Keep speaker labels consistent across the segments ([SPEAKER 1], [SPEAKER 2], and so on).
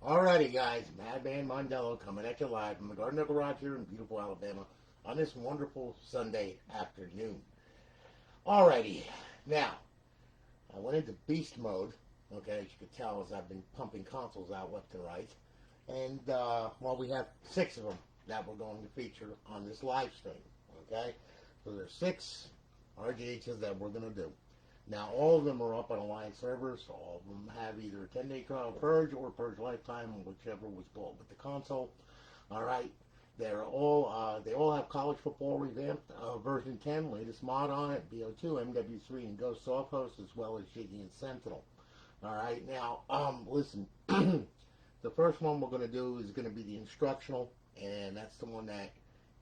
[SPEAKER 1] Alrighty, guys, Madman Mondello coming at you live from the Garden Garage here in beautiful Alabama on this wonderful Sunday afternoon. Alrighty, now, I went into beast mode, okay, as you can tell as I've been pumping consoles out left and right, and, well, we have 6 of them that we're going to feature on this live stream, okay? So there's 6 RGHs that we're going to do. Now, all of them are up on Alliance servers. All of them have either a 10-day trial Purge or Purge Lifetime, whichever was bought with the console. All right. They all have College Football revamped, version 10, latest mod on it, BO2, MW3, and Ghost Soft Host, as well as Jiggy and Sentinel. All right. Now, listen. The first one we're going to do is going to be the instructional, and that's the one that,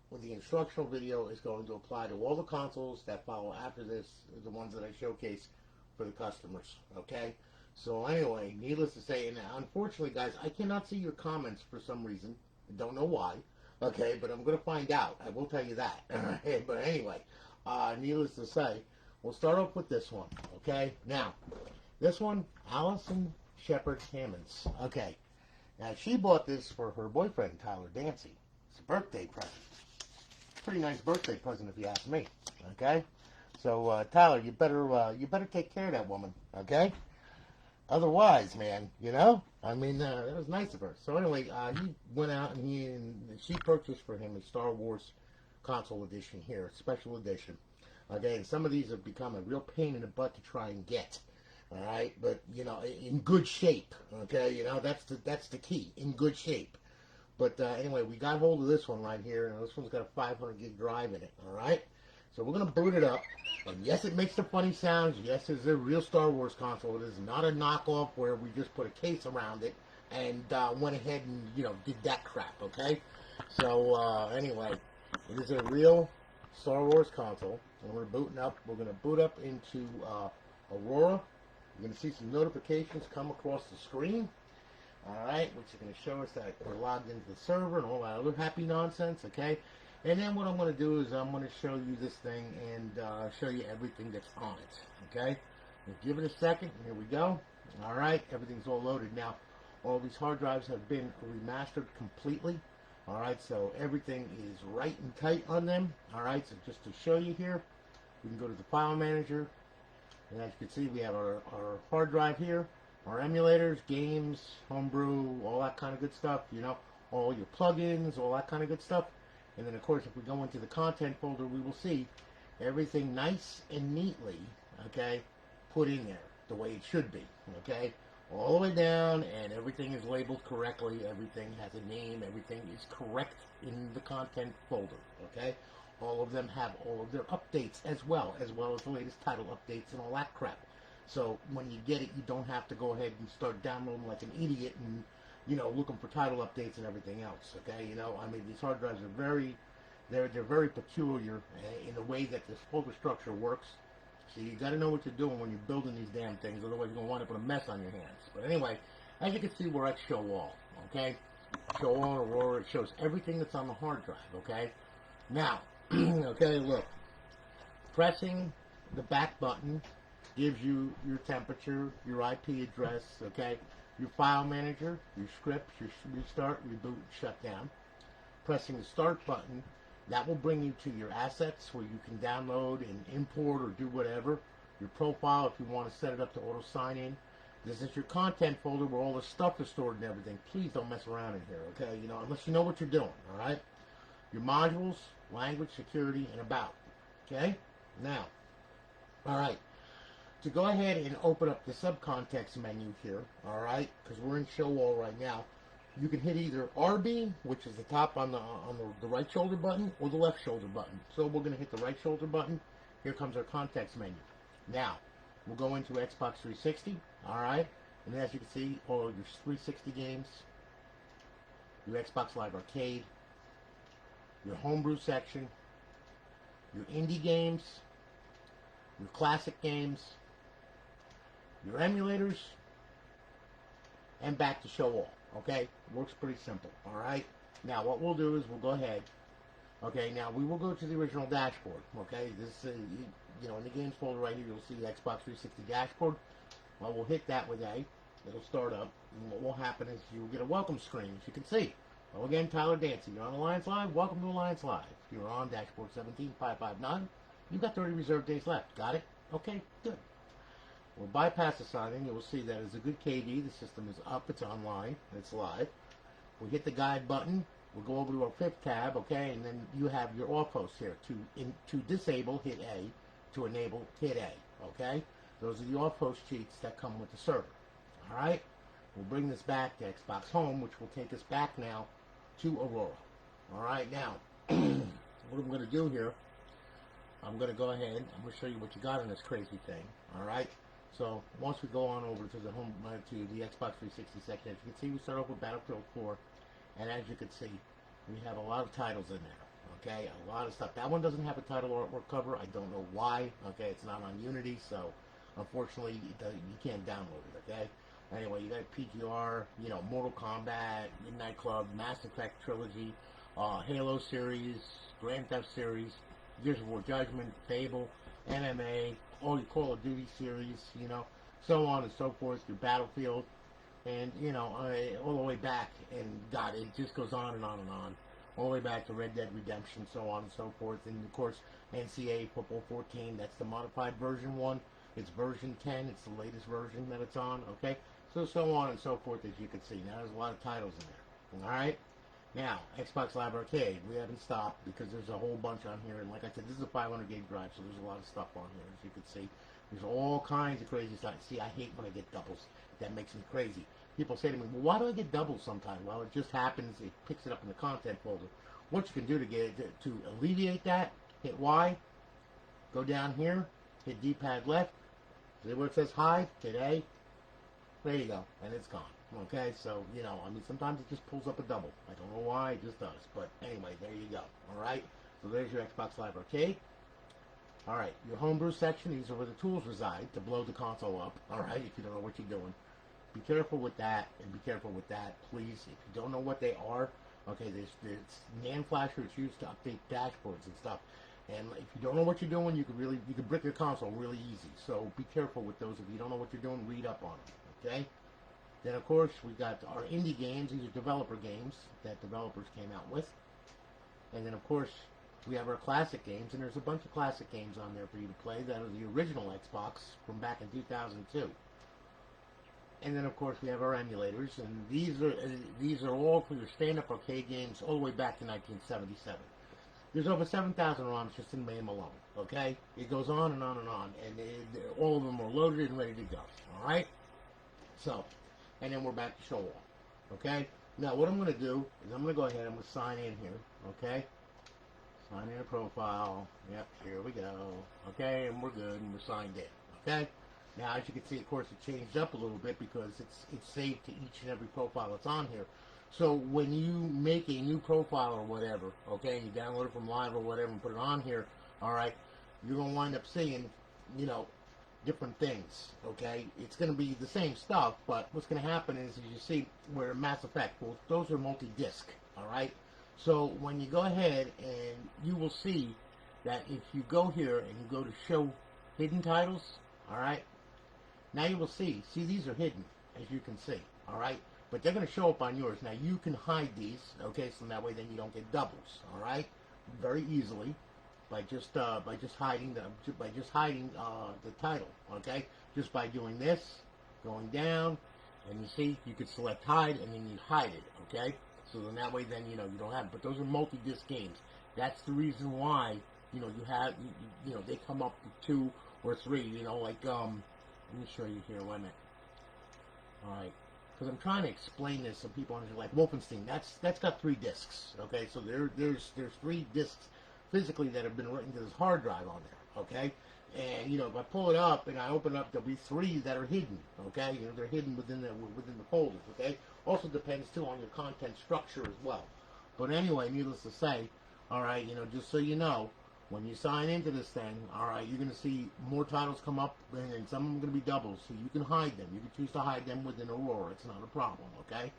[SPEAKER 1] with the instructional video, is going to apply to all the consoles that follow after this, the ones that I showcase for the customers, okay? So anyway, needless to say, and unfortunately, guys, I cannot see your comments for some reason. I don't know why, okay? But I'm going to find out. I will tell you that. But anyway, needless to say, we'll start off with this one, okay? Now, this one, Alyson Shepherd-hamman, okay? Now, she bought this for her boyfriend, Tyler Dancy. It's a birthday present. Pretty nice birthday present if you ask me. Okay, so Tyler, you better take care of that woman. Okay, otherwise, man, I mean, that was nice of her. So anyway, he went out and she purchased for him a Star Wars console edition here, special edition. Okay, and some of these have become a real pain in the butt to try and get. All right, but in good shape. Okay, that's the key, in good shape. But anyway, we got hold of this one right here, and this one's got a 500 gig drive in it, all right? So we're going to boot it up, and yes, it makes the funny sounds. Yes, it's a real Star Wars console. It is not a knockoff where we just put a case around it and went ahead and, did that crap, okay? So anyway, it is a real Star Wars console, and we're booting up. We're going to boot up into Aurora. You're going to see some notifications come across the screen. Alright, which is going to show us that we're logged into the server and all that other happy nonsense, okay? And then what I'm going to do is I'm going to show you this thing and show you everything that's on it, okay? We'll give it a second. Here we go. Alright, everything's all loaded. Now, all these hard drives have been remastered completely. Alright, so everything is right and tight on them. Alright, so just to show you here, we can go to the file manager. And as you can see, we have our hard drive here. Our emulators, games, homebrew, all that kind of good stuff, all your plugins, all that kind of good stuff. And then, of course, if we go into the content folder, we will see everything nice and neatly, okay, put in there the way it should be, okay, all the way down, and everything is labeled correctly. Everything has a name. Everything is correct in the content folder, okay. All of them have all of their updates as well as the latest title updates and all that crap. So when you get it, you don't have to go ahead and start downloading like an idiot and, looking for title updates and everything else, okay? I mean, these hard drives are they're very peculiar in the way that this folder structure works. So you got to know what you're doing when you're building these damn things, otherwise you're going to wind up with a mess on your hands. But anyway, as you can see, we're at Show All, okay? Show All Aurora, it shows everything that's on the hard drive, okay? Now, okay, look, pressing the back button gives you your temperature, your IP address, okay, your file manager, your scripts, your restart, reboot, shut down. Pressing the start button, that will bring you to your assets where you can download and import or do whatever. Your profile if you want to set it up to auto sign in. This is your content folder where all the stuff is stored and everything. Please don't mess around in here, okay, unless you know what you're doing, all right? Your modules, language, security, and about, okay? Now, all right. To go ahead and open up the subcontext menu here, all right, because we're in Show All right now, you can hit either RB, which is the top on the right shoulder button, or the left shoulder button. So we're going to hit the right shoulder button. Here comes our context menu. Now, we'll go into Xbox 360, all right, and as you can see, all your 360 games, your Xbox Live Arcade, your homebrew section, your indie games, your classic games, your emulators, and back to Show All, okay? Works pretty simple, all right? Now, what we'll do is we'll go ahead, okay? Now, we will go to the original dashboard, okay? This, in the games folder right here, you'll see the Xbox 360 dashboard. Well, we'll hit that with A. It'll start up, and what will happen is you'll get a welcome screen, as you can see. Well, again, Tyler Dancy. You're on Alliance Live. Welcome to Alliance Live. You're on dashboard 17559. You've got 30 reserve days left. Got it? Okay, good. We'll bypass the sign-in. You will see that it's a good KD. The system is up. It's online. It's live. We hit the guide button. We'll go over to our 5th tab, okay, and then you have your off host here. To disable, hit A. To enable, hit A, okay? Those are the off host cheats that come with the server. All right? We'll bring this back to Xbox Home, which will take us back now to Aurora. All right, now, what I'm going to do here, I'm going to go ahead, I'm going to show you what you got in this crazy thing. All right? So once we go on over to the home, to the Xbox 360 section, as you can see, we start off with Battlefield 4, and as you can see, we have a lot of titles in there. Okay, a lot of stuff. That one doesn't have a title artwork cover. I don't know why. Okay, it's not on Unity, so unfortunately you can't download it. Okay. Anyway, you got PGR, you know, Mortal Kombat, Midnight Club, Mass Effect Trilogy, Halo series, Grand Theft series, Gears of War Judgment, Fable, MMA, all your Call of Duty series, you know, so on and so forth, your Battlefield, and, you know, all the way back, and God, it just goes on and on and on, all the way back to Red Dead Redemption, so on and so forth, and of course, Ncaa Football 14, that's the modified version 1, it's version 10, it's the latest version that it's on, okay, so on and so forth, as you can see. Now, there's a lot of titles in there, alright? Now, Xbox Live Arcade, we haven't stopped because there's a whole bunch on here, and like I said, this is a 500 gig drive, so there's a lot of stuff on here, as you can see. There's all kinds of crazy stuff. See, I hate when I get doubles. That makes me crazy. People say to me, well, why do I get doubles sometimes? Well, it just happens. It picks it up in the content folder. What you can do to get it, to alleviate that, hit Y, go down here, hit D-pad left, see where it says hide, hit A, there you go, and it's gone. Okay, so, you know, I mean, sometimes it just pulls up a double. I don't know why, it just does. But anyway, there you go. Alright, so there's your Xbox Live Arcade. Alright, your homebrew section, these are where the tools reside to blow the console up. Alright, if you don't know what you're doing. Be careful with that, and be careful with that, please. If you don't know what they are, okay, there's NAND flasher. It's used to update dashboards and stuff. And if you don't know what you're doing, you can brick your console really easy. So be careful with those. If you don't know what you're doing, read up on them, okay? Then, of course, we got our indie games. These are developer games that developers came out with. And then, of course, we have our classic games. And there's a bunch of classic games on there for you to play that are the original Xbox from back in 2002. And then, of course, we have our emulators. And these are all for your stand-up arcade games all the way back to 1977. There's over 7,000 ROMs just in MAME alone, okay? It goes on and on and on. And all of them are loaded and ready to go, all right? So, and then we're back to show off, okay? Now, what I'm going to do is I'm going to go ahead and I'm going to sign in here, okay? Sign in a profile. Yep, here we go. Okay, and we're good, and we're signed in, okay? Now, as you can see, of course, it changed up a little bit because it's saved to each and every profile that's on here. So when you make a new profile or whatever, okay, and you download it from Live or whatever and put it on here, all right, you're going to wind up seeing, you know, different things, okay? It's going to be the same stuff, but what's going to happen is, as you see, where Mass Effect, well, those are multi-disc, all right? So when you go ahead and you will see that if you go here and you go to show hidden titles, all right, now you will see these are hidden, as you can see, all right? But they're going to show up on yours. Now, you can hide these, okay, so that way then you don't get doubles, all right? Very easily. By just hiding the title, okay? Just by doing this, going down, and you see you could select hide, and then you hide it, okay? So then that way, then you know you don't have it. But those are multi-disc games. That's the reason why you know you have you know they come up with 2 or 3. You know, like let me show you here. Wait a minute. All right, because I'm trying to explain this so people understand. Like Wolfenstein, that's got 3 discs, okay? So there's 3 discs physically that have been written to this hard drive on there, okay? And, you know, if I pull it up and I open it up, there'll be 3 that are hidden, okay? You know, they're hidden within the folders, okay? Also depends, too, on your content structure as well. But anyway, needless to say, all right, you know, just so you know, when you sign into this thing, all right, you're going to see more titles come up, and some of them are going to be doubles, so you can hide them. You can choose to hide them within Aurora. It's not a problem, okay?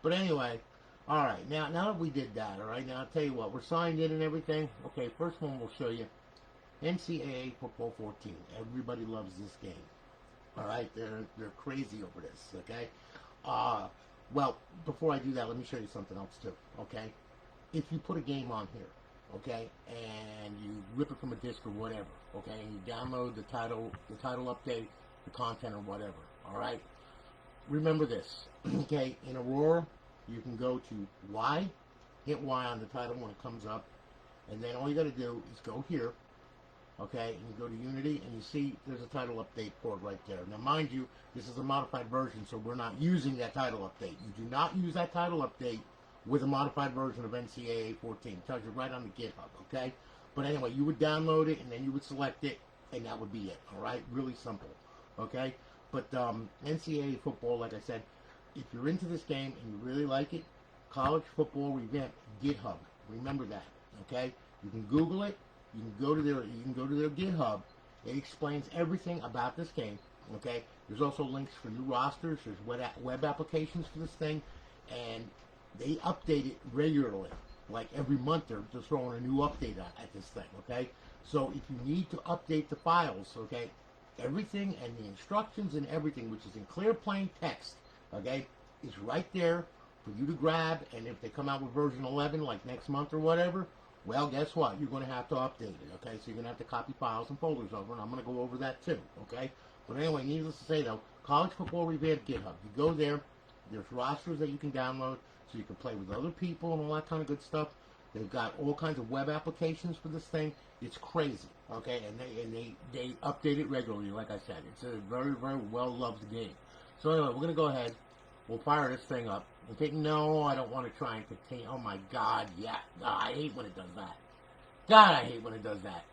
[SPEAKER 1] But anyway, all right, now that we did that, all right, now I'll tell you what, we're signed in and everything. Okay, first one we'll show you, Ncaa Football 14. Everybody loves this game. All right, they're crazy over this. Okay. Well, before I do that, let me show you something else too. Okay. If you put a game on here, okay, and you rip it from a disc or whatever, okay, and you download the title update, the content or whatever, all right. Remember this, okay. In Aurora, you can go to Y, hit Y on the title when it comes up, and then all you got to do is go here, okay, and you go to Unity, and you see there's a title update port right there. Now, mind you, this is a modified version, so we're not using that title update. You do not use that title update with a modified version of Ncaa 14. It tells you right on the GitHub, okay? But anyway, you would download it, and then you would select it, and that would be it, all right? Really simple, okay? But Ncaa Football, like I said, if you're into this game and you really like it, College Football Revamp GitHub. Remember that, okay? You can Google it. You can go to their GitHub. It explains everything about this game, okay? There's also links for new rosters. There's web applications for this thing, and they update it regularly. Like every month, they're throwing a new update at this thing, okay? So if you need to update the files, okay, everything and the instructions and everything, which is in clear plain text, okay, is right there for you to grab. And if they come out with version 11, like next month or whatever, well, guess what? You're going to have to update it, okay? So you're going to have to copy files and folders over, and I'm going to go over that too, okay? But anyway, needless to say, though, College Football Revamp GitHub. You go there. There's rosters that you can download so you can play with other people and all that kind of good stuff. They've got all kinds of web applications for this thing. It's crazy, okay? And they update it regularly, like I said. It's a very, very well-loved game. So anyway, we're going to go ahead. We'll fire this thing up. Okay, no, I don't want to try and contain. Oh my God, yeah. No, I hate when it does that. God, I hate when it does that.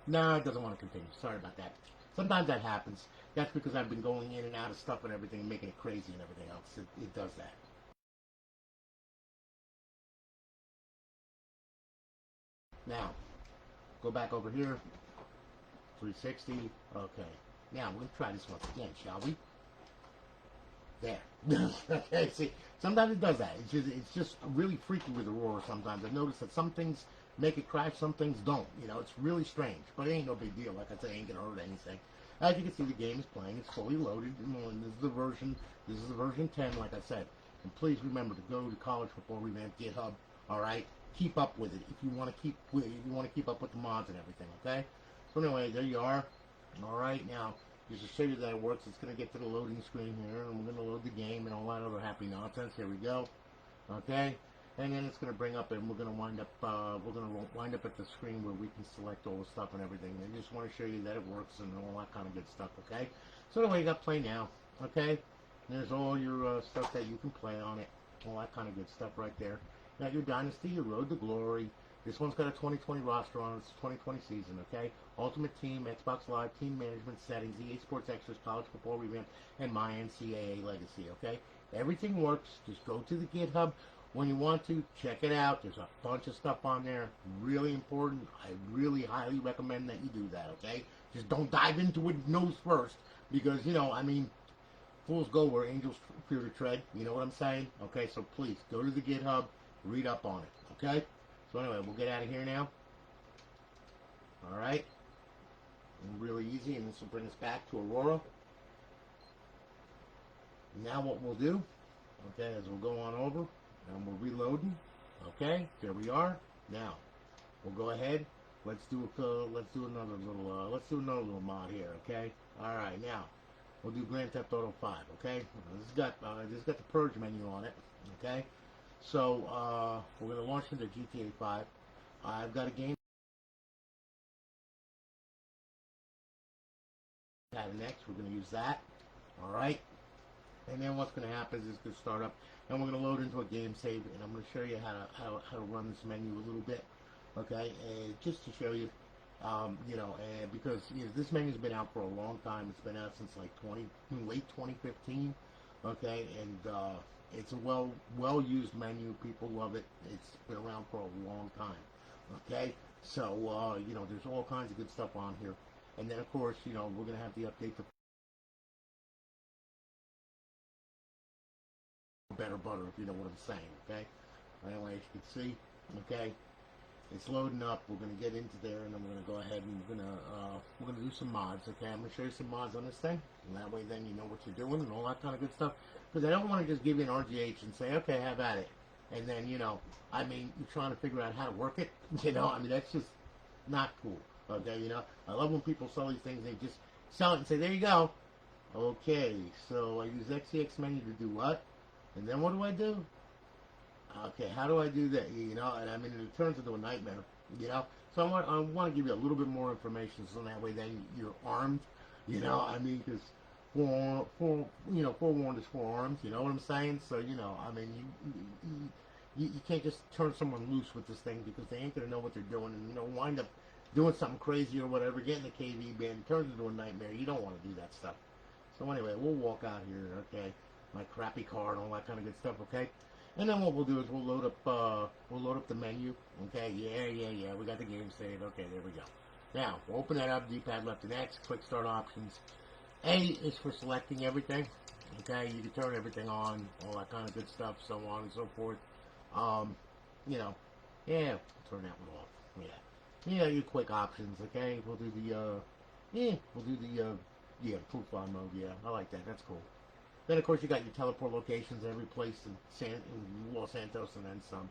[SPEAKER 1] No, it doesn't want to continue. Sorry about that. Sometimes that happens. That's because I've been going in and out of stuff and everything and making it crazy and everything else. It does that. Now, go back over here. 360. Okay. Now, we're going to try this once again, shall we? There. Okay, see, sometimes it does that. It's just really freaky with Aurora sometimes. I've noticed that some things make it crash, some things don't. You know, it's really strange. But it ain't no big deal. Like I said, it ain't going to hurt anything. As you can see, the game is playing. It's fully loaded. And this is the version 10, like I said. And please remember to go to College Football Revamp GitHub. All right? Keep up with it if you want to keep up with the mods and everything, okay? So anyway, there you are. All right, now, just to show you that it works, it's going to get to the loading screen here, and we're going to load the game and all that other happy nonsense. Here we go. Okay, and then it's going to bring up, and we're going to wind up at the screen where we can select all the stuff and everything. And I just want to show you that it works and all that kind of good stuff. Okay, so anyway, you got Play Now. Okay, and there's all your stuff that you can play on it, all that kind of good stuff right there. Now your Dynasty, your Road to Glory. This one's got a 2020 roster on it. It's a 2020 season, okay? Ultimate Team, Xbox Live, Team Management Settings, EA Sports Extras, College Football Revamp, and My NCAA Legacy, okay? Everything works. Just go to the GitHub when you want to. Check it out. There's a bunch of stuff on there. Really important. I really highly recommend that you do that, okay? Just don't dive into it nose first because, you know, I mean, fools go where angels fear to tread. You know what I'm saying? Okay, so please, go to the GitHub. Read up on it, okay? So anyway, we'll get out of here now. All right. And really easy, and this will bring us back to Aurora. Now what we'll do, okay, is we'll go on over, and we're reloading. Okay, there we are. Now, we'll go ahead. Let's do another little mod here, okay? All right, now we'll do Grand Theft Auto 5, okay? This has got the purge menu on it, okay? So we're going to launch into GTA 5. I've got a game next. We're going to use that. All right. And then what's going to happen is it's going to start up, and we're going to load into a game save, and I'm going to show you how to run this menu a little bit. Okay, and just to show you, you know, because this menu's been out for a long time. It's been out since like late 2015. Okay, and it's a well-used menu. People love it. It's been around for a long time. Okay, so you know, there's all kinds of good stuff on here. And then of course, you know, we're gonna have the update to better butter, if you know what I'm saying. Okay. Anyway, as you can see, okay, It's loading up. We're gonna get into there, and then we're gonna go ahead and we're gonna do some mods. Okay, I'm gonna show you some mods on this thing, and that way then you know what you're doing and all that kind of good stuff. Because I don't want to just give you an RGH and say, okay, have at it, and then I mean, you're trying to figure out how to work it. I mean, that's just not cool. Okay, I love when people sell these things. They just sell it and say, there you go. Okay, so I use XCX menu to do what, and then what do I do? Okay, how do I do that? And I mean, it turns into a nightmare. So I want to give you a little bit more information, so that way then you're armed. I mean, because forewarned is forearmed. You know what I'm saying? So I mean, you can't just turn someone loose with this thing, because they ain't gonna know what they're doing, and wind up doing something crazy or whatever, getting the KV banned, turns into a nightmare. You don't want to do that stuff. So anyway, we'll walk out here. Okay, my crappy car and all that kind of good stuff. Okay. And then what we'll do is we'll load up the menu. Okay, yeah. We got the game saved. Okay, there we go. Now we'll open that up. D-pad left and X. Quick start options. A is for selecting everything. Okay, you can turn everything on, all that kind of good stuff, so on and so forth. Yeah, turn that one off. Yeah, your quick options. Okay, we'll do the profile mode. Yeah, I like that. That's cool. Then, of course, you got your teleport locations every place in Los Santos and then some.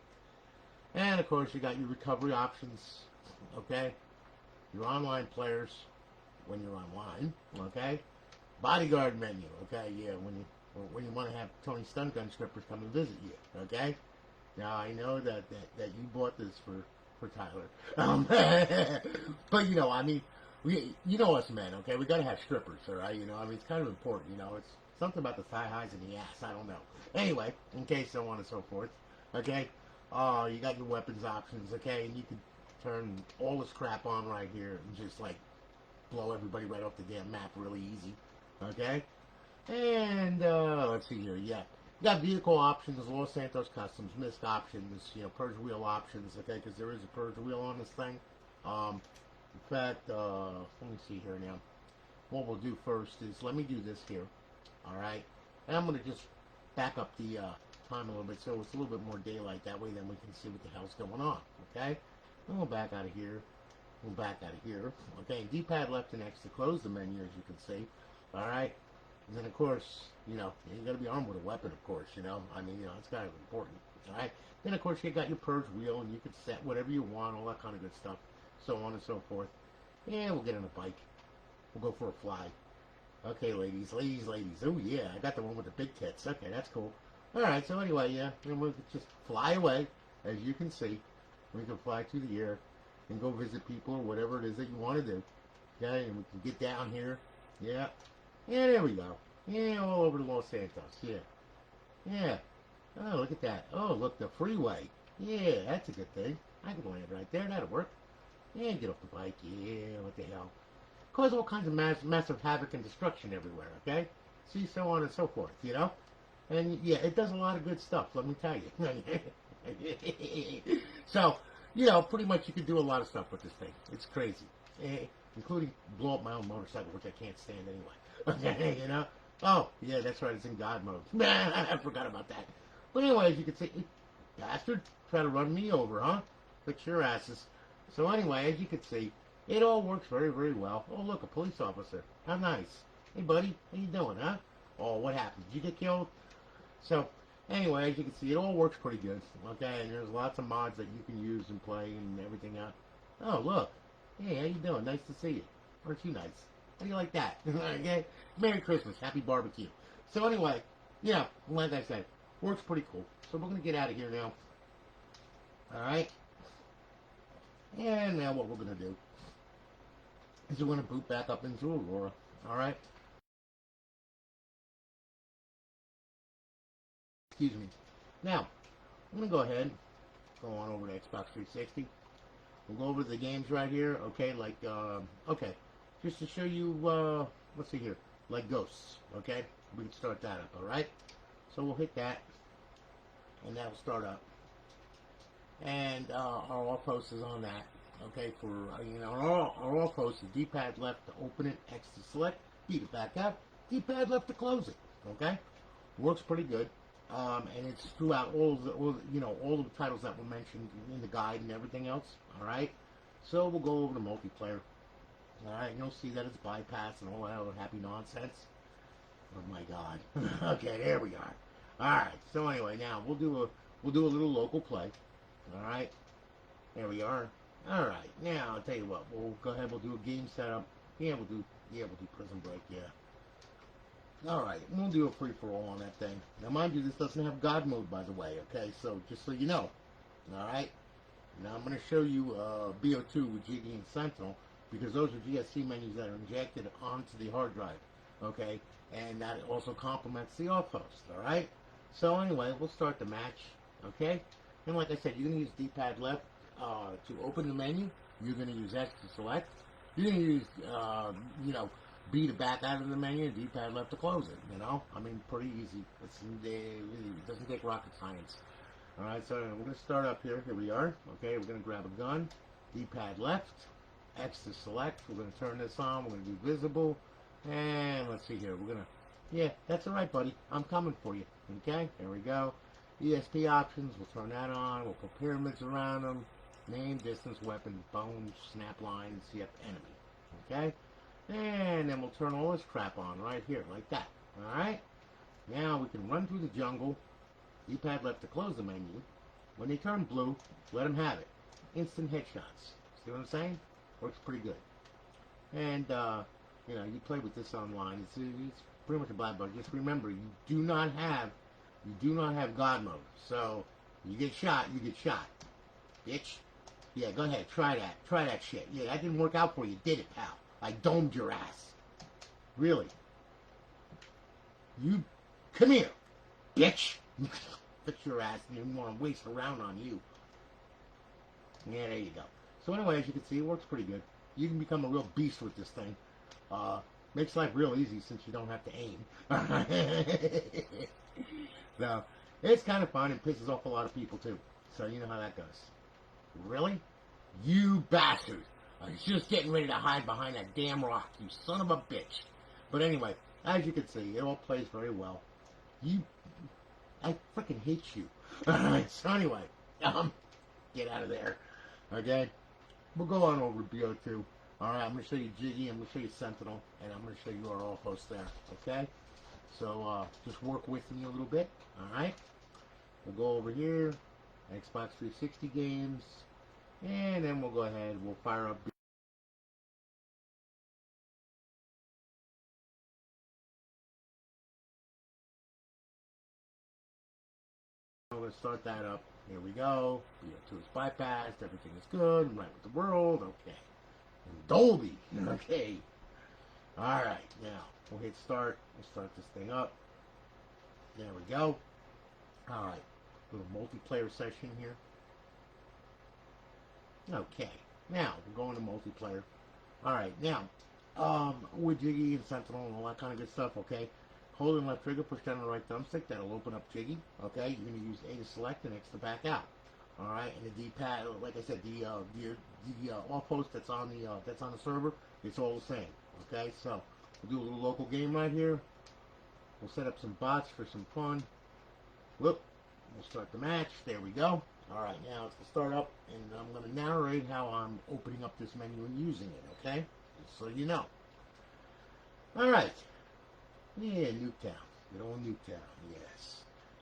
[SPEAKER 1] And, of course, you got your recovery options, okay? Your online players when you're online, okay? Bodyguard menu, okay? Yeah, when you want to have Tony Stun Gun strippers come and visit you, okay? Now, I know that you bought this for Tyler. But, I mean, you know us men, okay? We got to have strippers, all right? I mean, it's kind of important, it's something about the thigh highs and the ass. I don't know. Anyway, okay, so on and so forth. Okay, you got your weapons options. Okay, and you can turn all this crap on right here and just like blow everybody right off the damn map really easy. Okay, and let's see here. Yeah, you got vehicle options, Los Santos customs, missed options. Purge wheel options. Okay, because there is a purge wheel on this thing. In fact, let me see here now. What we'll do first is let me do this here. Alright, and I'm going to just back up the time a little bit so it's a little bit more daylight. That way then we can see what the hell's going on. Okay, and we'll back out of here. We'll back out of here. Okay, D-pad left and X to close the menu, as you can see. Alright, and then of course, you got to be armed with a weapon, of course, I mean, it's kind of important. Alright, then of course you got your purge wheel and you can set whatever you want, all that kind of good stuff, so on and so forth. And we'll get on a bike. We'll go for a fly. Okay, ladies. Oh, yeah, I got the one with the big tits. Okay, that's cool. Alright, so anyway, yeah, and we'll just fly away, as you can see. We can fly through the air and go visit people or whatever it is that you want to do. Okay, and we can get down here. Yeah. Yeah, there we go. Yeah, all over the Los Santos. Yeah. Yeah. Oh, look at that. Oh, look, the freeway. Yeah, that's a good thing. I can land right there. That'll work. Yeah, get off the bike. Yeah, what the hell. Cause all kinds of massive havoc and destruction everywhere, okay? See, so on and so forth, And, yeah, it does a lot of good stuff, let me tell you. So, pretty much you can do a lot of stuff with this thing. It's crazy. Including blow up my own motorcycle, which I can't stand anyway. Okay, Oh, yeah, that's right, it's in God mode. I forgot about that. But anyway, as you can see, bastard, try to run me over, huh? Fix your asses. So anyway, as you can see, it all works very, very well. Oh, look, a police officer. How nice. Hey, buddy, how you doing, huh? Oh, what happened? Did you get killed? So, anyway, as you can see, it all works pretty good. Okay, and there's lots of mods that you can use and play and everything else. Oh, look. Hey, how you doing? Nice to see you. Aren't you nice? How do you like that? Okay? Merry Christmas. Happy barbecue. So anyway, like I said, works pretty cool. So we're going to get out of here now. Alright? And now what we're going to do is we're going to boot back up into Aurora. Alright? Excuse me. Now, I'm going to go ahead, go on over to Xbox 360. We'll go over to the games right here. Okay, like, okay. Just to show you, let's see here. Like Ghosts. Okay? We can start that up, alright? So we'll hit that. And that will start up. And our all post is on that. Okay, for, our all post is D-pad left to open it, X to select, D to back out, D-pad left to close it. Okay? Works pretty good. And it's throughout all the titles that were mentioned in the guide and everything else. All right. So we'll go over the multiplayer. All right. And you'll see that it's bypass and all that other happy nonsense. Oh my God. Okay, there we are. All right. So anyway, now we'll do a little local play. All right. There we are. All right. Now I'll tell you what. We'll go ahead. We'll do a game setup. We'll do Prison Break. Yeah. All right. We'll do a free for all on that thing. Now, mind you, this doesn't have God mode, by the way. Okay. So just so you know. All right. Now I'm going to show you BO2 with Jiggy and Sentinel because those are GSC menus that are injected onto the hard drive. Okay. And that also complements the off host. All right. So anyway, we'll start the match. Okay. And like I said, you're going to use D-pad left to open the menu. You're going to use X to select. You're going to use, B to back out of the menu, D-pad left to close it, I mean, pretty easy. It doesn't take rocket science. All right, so we're going to start up here. Here we are. Okay, we're going to grab a gun, D-pad left, X to select. We're going to turn this on. We're going to do visible. And let's see here. We're going to, yeah, that's all right, buddy. I'm coming for you. Okay, there we go. ESP options, we'll turn that on. We'll put pyramids around them. Name, distance, weapon, bones, snap line, CF enemy. Okay? And then we'll turn all this crap on right here, like that. Alright? Now we can run through the jungle. D-pad left to close the menu. When they turn blue, let them have it. Instant headshots. See what I'm saying? Works pretty good. And, you play with this online. It's pretty much a black bug. Just remember, you do not have God mode. So, you get shot, bitch. Yeah, go ahead, try that shit. Yeah, that didn't work out for you, did it, pal? I domed your ass. Really. You, come here, bitch. Fix your ass and you want to waste around on you. Yeah, there you go. So anyway, as you can see, it works pretty good. You can become a real beast with this thing. Makes life real easy since you don't have to aim. So, it's kind of fun and pisses off a lot of people too. So you know how that goes. Really? You bastard. I was just getting ready to hide behind that damn rock, you son of a bitch. But anyway, as you can see, it all plays very well. I freaking hate you. Alright, so anyway, get out of there. Okay? We'll go on over to BO2. Alright, I'm going to show you Jiggy, I'm going to show you Sentinel, and I'm going to show you our off host there. Okay? So, just work with me a little bit. Alright? We'll go over here. Xbox 360 games, and then we'll go ahead, we'll fire up. I'm going to start that up. Here we go. BO2 is bypassed, everything is good, I'm right with the world, okay. And Dolby, okay. Alright, now, we'll hit start, we'll start this thing up. There we go. Alright. Little multiplayer session here. Okay, now we're going to multiplayer. Alright, now, with Jiggy and Sentinel and all that kind of good stuff, okay? Hold and left trigger, push down the right thumbstick, that'll open up Jiggy, okay? You're going to use A to select and X to back out. Alright, and the D-pad, like I said, the off host that's on the server, it's all the same, okay? So, we'll do a little local game right here. We'll set up some bots for some fun. Whoop. We'll start the match. There we go. Alright, now it's going to start up, and I'm going to narrate how I'm opening up this menu and using it, okay? Just so you know. Alright. Yeah, Nuketown. Good old Nuketown, yes.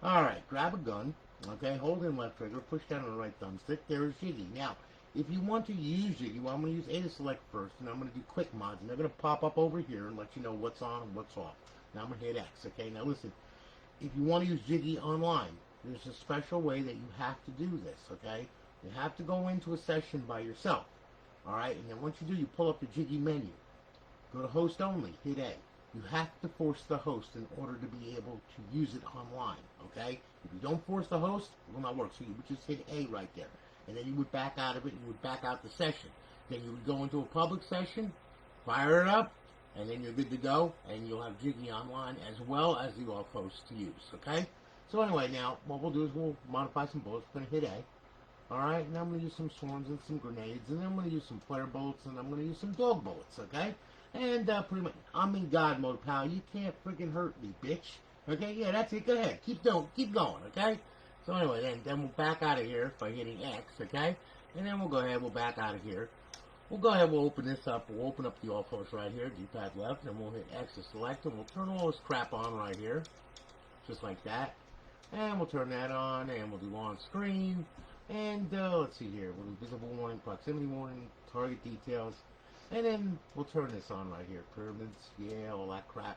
[SPEAKER 1] Alright, grab a gun, okay? Hold in left trigger, push down on the right thumbstick. There's Jiggy. Now, if you want to use Jiggy, well, I'm going to use A to select first, and I'm going to do quick mods, and they're going to pop up over here and let you know what's on and what's off. Now I'm going to hit X, okay? Now listen, if you want to use Jiggy online, there's a special way that you have to do this, okay? You have to go into a session by yourself, all right? And then once you do, you pull up the Jiggy menu. Go to host only, hit A. You have to force the host in order to be able to use it online, okay? If you don't force the host, it will not work. So you would just hit A right there. And then you would back out of it, and you would back out the session. Then you would go into a public session, fire it up, and then you're good to go, and you'll have Jiggy online as well as the off host to use, okay? So anyway, now, what we'll do is we'll modify some bullets. We're going to hit A. Alright, now I'm going to use some swarms and some grenades, and then I'm going to use some flare bullets, and I'm going to use some dog bullets, okay? And pretty much, I'm in God mode, pal. You can't freaking hurt me, bitch. Okay, yeah, that's it. Go ahead. Keep going, okay? So anyway, then we'll back out of here by hitting X, okay? And then we'll go ahead, we'll back out of here. We'll go ahead, we'll open this up. We'll open up the all post right here, D-pad left, and we'll hit X to select, and we'll turn all this crap on right here, just like that. And we'll turn that on, and we'll do on screen. And let's see here, we'll do visible warning, proximity warning, target details. And then we'll turn this on right here, pyramids, yeah, all that crap.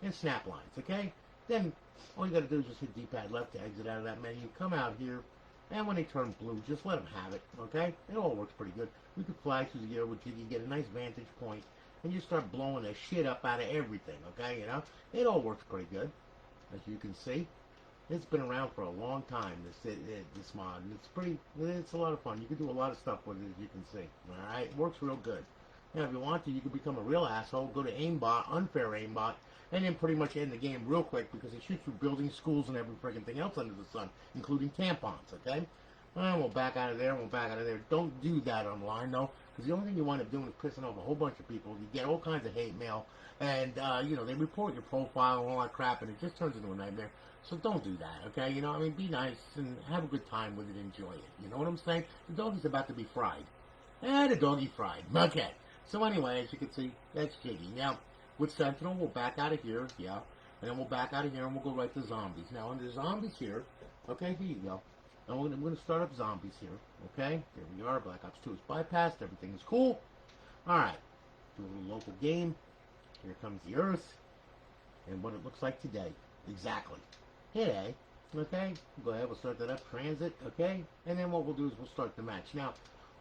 [SPEAKER 1] And snap lines, okay? Then all you got to do is just hit D-pad left to exit out of that menu. Come out here, and when they turn blue, just let them have it, okay? It all works pretty good. We could fly through the air with Jiggy, get a nice vantage point, and you start blowing the shit up out of everything, okay? You know, it all works pretty good, as you can see. It's been around for a long time, this mod, and it's a lot of fun. You can do a lot of stuff with it, as you can see, all right? It works real good. Now, if you want to, you can become a real asshole, go to aimbot, unfair aimbot, and then pretty much end the game real quick because it shoots through buildings, schools, and every freaking thing else under the sun, including tampons, okay? And we'll back out of there, Don't do that online, though, because the only thing you wind up doing is pissing off a whole bunch of people. You get all kinds of hate mail, and, you know, they report your profile and all that crap, and it just turns into a nightmare. So don't do that, okay? You know, I mean, be nice and have a good time with it, enjoy it. You know what I'm saying? The doggy's about to be fried. The doggy fried. Okay. So anyway, as you can see, that's Jiggy. Now, with Sentinel, we'll back out of here, yeah, and then we'll back out of here and we'll go right to zombies. Now, under zombies here, okay, here you go. Now, we're going to start up zombies here, okay? There we are. Black Ops 2 is bypassed. Everything is cool. All right. Do a little local game. Here comes the Earth and what it looks like today. Exactly. Today, okay? Go ahead. We'll start that up. Transit, okay? And then what we'll do is we'll start the match. Now,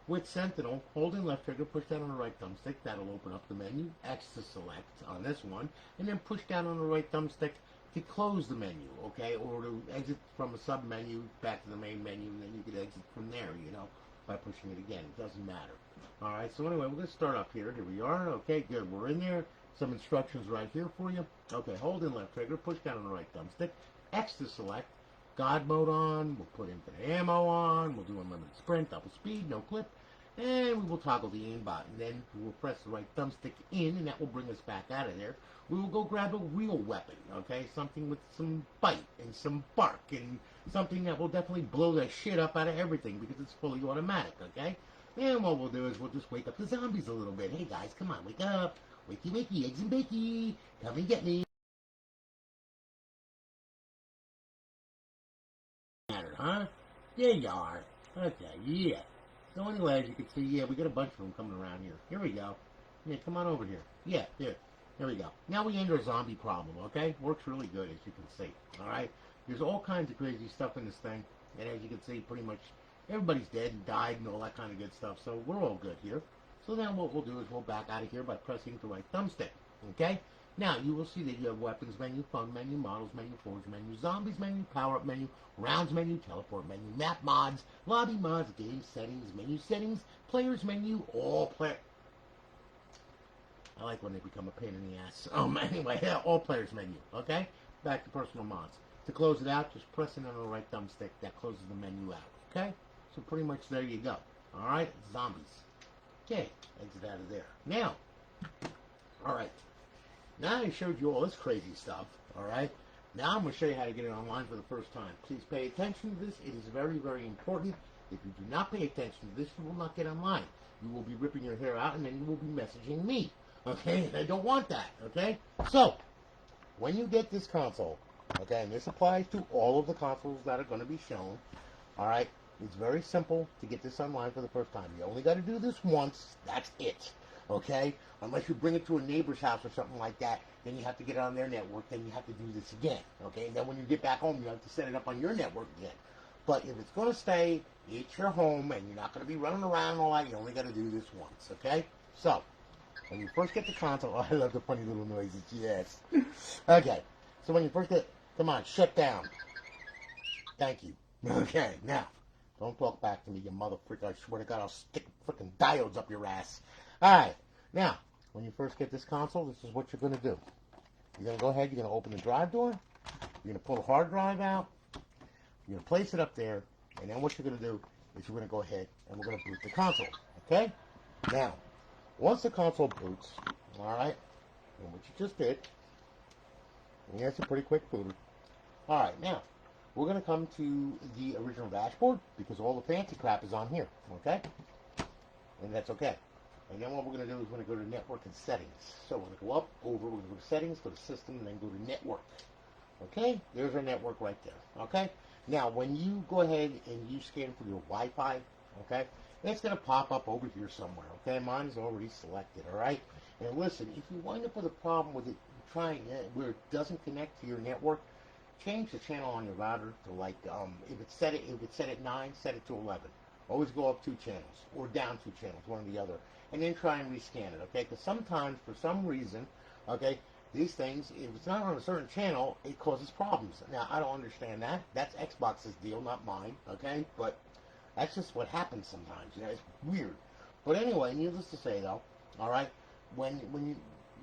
[SPEAKER 1] with Sentinel, holding left trigger, push down on the right thumbstick. That'll open up the menu. X to select on this one. And then push down on the right thumbstick to close the menu, okay? Or to exit from a sub-menu back to the main menu, and then you can exit from there, you know, by pushing it again. It doesn't matter. All right, so anyway, we're going to start up here. Here we are. Okay, good. We're in there. Some instructions right here for you. Okay, hold in left trigger, push down on the right thumbstick. X to select. God mode on. We'll put infinite ammo on. We'll do unlimited sprint, double speed, no clip. And we will toggle the aimbot, and then we will press the right thumbstick in, and that will bring us back out of there. We will go grab a real weapon, okay? Something with some bite and some bark, and something that will definitely blow the shit up out of everything because it's fully automatic, okay? And what we'll do is we'll just wake up the zombies a little bit. Hey guys, come on, wake up. Wakey, wakey, eggs and bakey. Come and get me. Huh? There you are. Okay, yeah. So anyway, as you can see, yeah, we got a bunch of them coming around here. Here we go. Yeah, come on over here. Yeah, here. There we go. Now we end our zombie problem, okay? Works really good, as you can see. All right? There's all kinds of crazy stuff in this thing. And as you can see, pretty much everybody's dead and died and all that kind of good stuff. So we're all good here. So then what we'll do is we'll back out of here by pressing the right thumbstick, okay? Now, you will see that you have weapons menu, fun menu, models menu, forge menu, zombies menu, power-up menu, rounds menu, teleport menu, map mods, lobby mods, game settings, players menu, all player... I like when they become a pain in the ass. Anyway, all players menu, okay? Back to personal mods. To close it out, just pressing on the right thumbstick, that closes the menu out, okay? So pretty much there you go, all right? Zombies. Okay, exit out of there. Now, all right. Now I showed you all this crazy stuff, all right? Now I'm going to show you how to get it online for the first time. Please pay attention to this. It is very, very important. If you do not pay attention to this, you will not get online. You will be ripping your hair out, and then you will be messaging me, okay? I don't want that, okay? So, when you get this console, okay, and this applies to all of the consoles that are going to be shown, all right? It's very simple to get this online for the first time. You only got to do this once. That's it. Okay? Unless you bring it to a neighbor's house or something like that, then you have to get it on their network, then you have to do this again. Okay? And then when you get back home, you have to set it up on your network again. But if it's going to stay, it's your home, and you're not going to be running around and all that, you only got to do this once. Okay? So, when you first get the console, oh, I love the funny little noises, yes. Okay. So when you first get, come on, shut down. Thank you. Okay, now, don't talk back to me, you mother freak. I swear to God, I'll stick freaking diodes up your ass. Alright, now, when you first get this console, this is what you're going to do. You're going to go ahead, you're going to open the drive door, you're going to pull the hard drive out, you're going to place it up there, and then what you're going to do is you're going to go ahead and we're going to boot the console. Okay? Now, once the console boots, alright, and what you just did, Yeah, it's a pretty quick booter. All right, now we're going to come to the original dashboard because all the fancy crap is on here, okay? And that's okay. And then what we're going to do is we're going to go to network and settings. So we're going to go up, over, we're going to go to settings, go to system, and then go to network. Okay, there's our network right there. Okay, now when you go ahead and you scan for your Wi-Fi, okay, it's going to pop up over here somewhere. Okay, mine is already selected. All right, and listen, if you wind up with a problem with it trying where it doesn't connect to your network, change the channel on your router to like if it's set at 9, set it to 11. Always go up 2 channels or down 2 channels, one or the other, and then try and rescan it. Okay, because sometimes for some reason, okay, these things, if it's not on a certain channel, it causes problems. Now, I don't understand that. That's Xbox's deal, not mine, okay? But that's just what happens sometimes. You know, it's weird. But anyway, needless to say, though, all right, when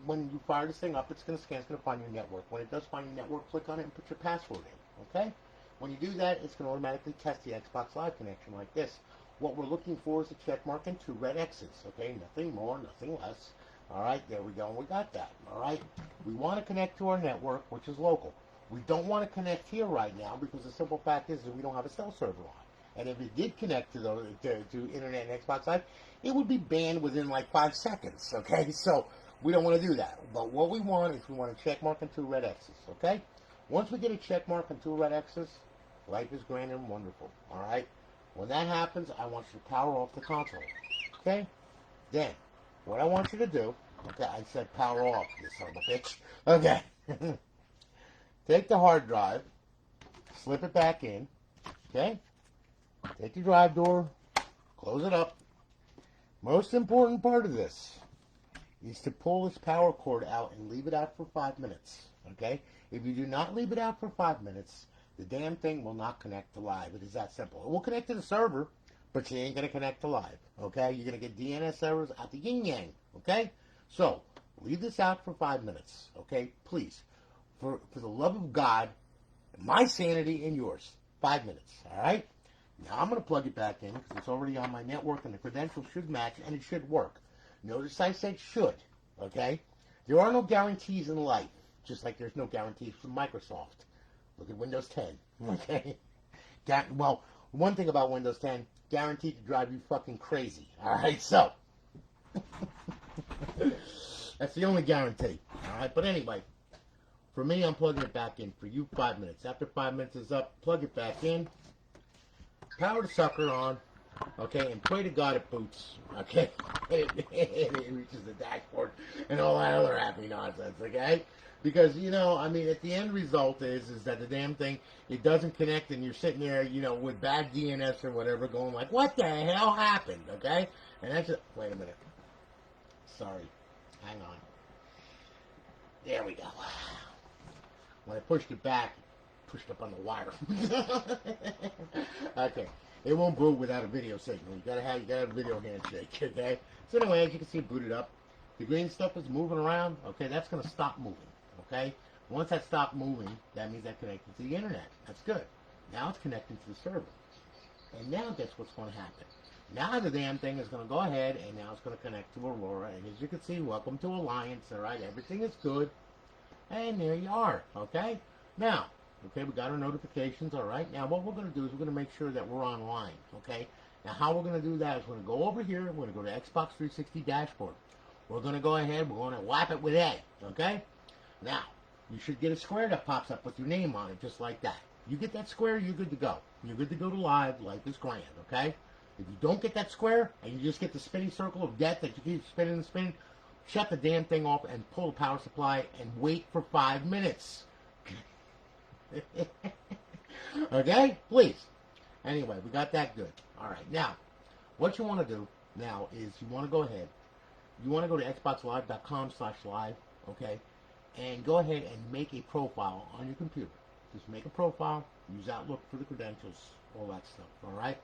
[SPEAKER 1] you fire this thing up, it's going to scan, it's going to find your network. When it does find your network, click on it and put your password in, okay? When you do that, it's going to automatically test the Xbox Live connection like this. What we're looking for is a check mark and 2 red X's, okay? Nothing more, nothing less. All right, there we go. We got that. All right. We want to connect to our network, which is local. We don't want to connect here right now because the simple fact is that we don't have a cell server on. And if it did connect to Internet and Xbox Live, it would be banned within like 5 seconds. Okay, so we don't want to do that. But what we want is we want a check mark and 2 red X's. Okay. Once we get a check mark and 2 red X's, life is grand and wonderful. All right. When that happens, I want you to power off the console. Okay. Then, what I want you to do, okay, I said power off, you son of a bitch. Okay. Take the hard drive, slip it back in, okay? Take your drive door, close it up. Most important part of this is to pull this power cord out and leave it out for 5 minutes, okay? If you do not leave it out for 5 minutes, the damn thing will not connect to live. It is that simple. It will connect to the server, but you ain't going to connect to live, okay? You're going to get DNS errors out the yin-yang, okay? So, leave this out for 5 minutes, okay? Please, for the love of God, my sanity and yours, 5 minutes, all right? Now, I'm going to plug it back in because it's already on my network and the credentials should match and it should work. Notice I said should, okay? There are no guarantees in life, just like there's no guarantees from Microsoft. Look at Windows 10, okay? Well, one thing about Windows 10, guaranteed to drive you fucking crazy. All right, so that's the only guarantee. All right, but anyway, for me, I'm plugging it back in. For you, 5 minutes. After 5 minutes is up, plug it back in. Power the sucker on, okay, and pray to God it boots, okay? It reaches the dashboard and all that other happy nonsense, okay? Because, you know, I mean, at the end result is that the damn thing, it doesn't connect and you're sitting there, you know, with bad DNS or whatever going like, what the hell happened, okay? And that's it. Wait a minute. Sorry. Hang on. There we go. When I pushed it back, pushed up on the wire. Okay. It won't boot without a video signal. You gotta have a video handshake, okay? So anyway, as you can see, booted up. The green stuff is moving around. Okay, that's gonna stop moving. Okay? Once that stopped moving, that means that connected to the internet. That's good. Now it's connecting to the server. And now guess what's going to happen? Now the damn thing is going to go ahead and now it's going to connect to Aurora. And as you can see, welcome to Alliance. All right, everything is good. And there you are. Okay? Now, okay, we got our notifications. All right. Now what we're going to do is we're going to make sure that we're online. Okay? Now how we're going to do that is we're going to go over here. We're going to go to Xbox 360 dashboard. We're going to go ahead. We're going to whap it with A. Okay? Now, you should get a square that pops up with your name on it, just like that. You get that square, you're good to go. You're good to go to live. Life is grand, okay? If you don't get that square, and you just get the spinning circle of death that you keep spinning and spinning, shut the damn thing off and pull the power supply and wait for 5 minutes. Okay? Please. Anyway, we got that good. All right. Now, what you want to do now is you want to go ahead. You want to go to xboxlive.com/live, okay? And go ahead and make a profile on your computer. Just make a profile, use Outlook for the credentials, all that stuff, all right?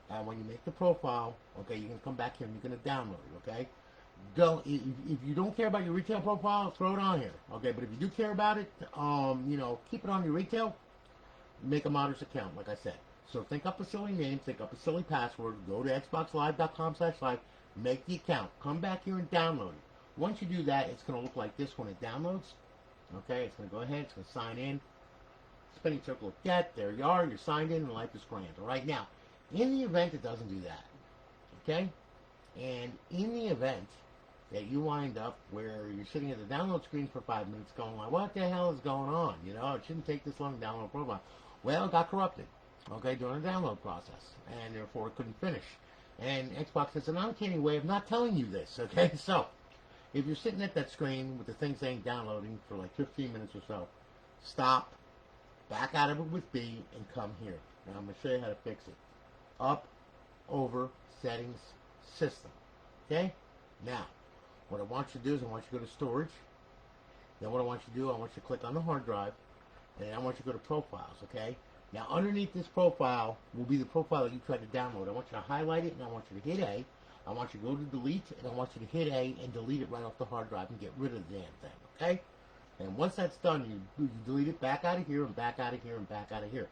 [SPEAKER 1] And when you make the profile, okay, you're going to come back here and you're going to download it, okay? If you don't care about your retail profile, throw it on here, okay? But if you do care about it, you know, keep it on your retail, make a Modders account, like I said. So think up a silly name, think up a silly password, go to xboxlive.com/live, make the account, come back here and download it. Once you do that, it's going to look like this when it downloads. Okay, it's going to go ahead, it's going to sign in. Spinning circle of get, there you are, you're signed in and life is grand. Alright, now, in the event it doesn't do that, okay? And in the event that you wind up where you're sitting at the download screen for 5 minutes going like, what the hell is going on? You know, it shouldn't take this long to download a profile. Well, it got corrupted, okay, during the download process, and therefore it couldn't finish. And Xbox has an uncanny way of not telling you this, okay? So, if you're sitting at that screen with the thing saying downloading for like 15 minutes or so, stop, back out of it with B, and come here. Now I'm going to show you how to fix it. Up, over, settings, system. Okay? Now, what I want you to do is I want you to go to storage. Then what I want you to do, I want you to click on the hard drive. And then I want you to go to profiles, okay? Now, underneath this profile will be the profile that you tried to download. I want you to highlight it, and I want you to hit A. I want you to go to delete, and I want you to hit A and delete it right off the hard drive and get rid of the damn thing, okay? And once that's done, you delete it back out of here and back out of here and back out of here.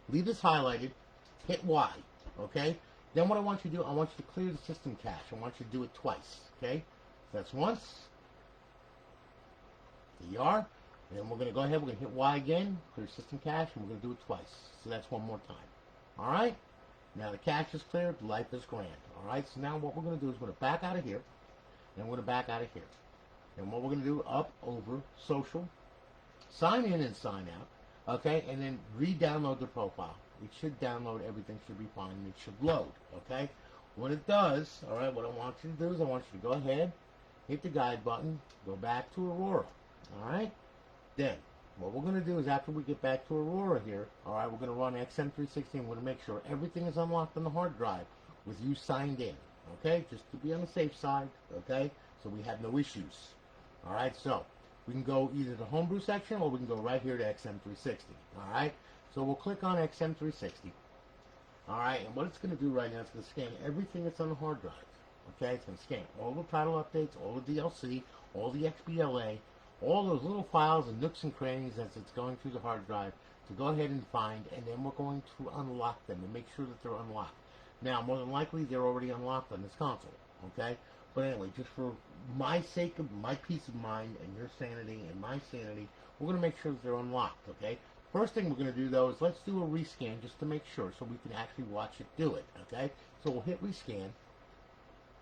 [SPEAKER 1] Leave this highlighted, hit Y, okay? Then what I want you to do, I want you to clear the system cache. I want you to do it twice, okay? So that's once. There you are. And then we're going to go ahead, we're going to hit Y again, clear system cache, and we're going to do it twice. So that's one more time. All right? Now the cache is cleared, life is grand. All right? So now what we're going to do is we're going to back out of here, and we're going to back out of here. And what we're going to do, up, over, social, sign in and sign out, okay? And then re-download the profile. It should download, everything should be fine, and it should load, okay? When it does, all right, what I want you to do is I want you to go ahead, hit the guide button, go back to Aurora, all right? Then, what we're going to do is after we get back to Aurora here, all right, we're going to run XM360, and we're going to make sure everything is unlocked on the hard drive with you signed in, okay? Just to be on the safe side, okay? So we have no issues. All right, so we can go either the homebrew section or we can go right here to XM360. All right, so we'll click on XM360. All right, and what it's going to do right now, it's going to scan everything that's on the hard drive. Okay, it's going to scan all the title updates, all the DLC, all the XBLA, all those little files and nooks and crannies as it's going through the hard drive to go ahead and find, and then we're going to unlock them and make sure that they're unlocked. Now, more than likely, they're already unlocked on this console. Okay. But anyway, just for my sake of my peace of mind and your sanity and my sanity, we're going to make sure that they're unlocked, okay? First thing we're going to do, though, is let's do a rescan just to make sure so we can actually watch it do it, okay? So we'll hit rescan.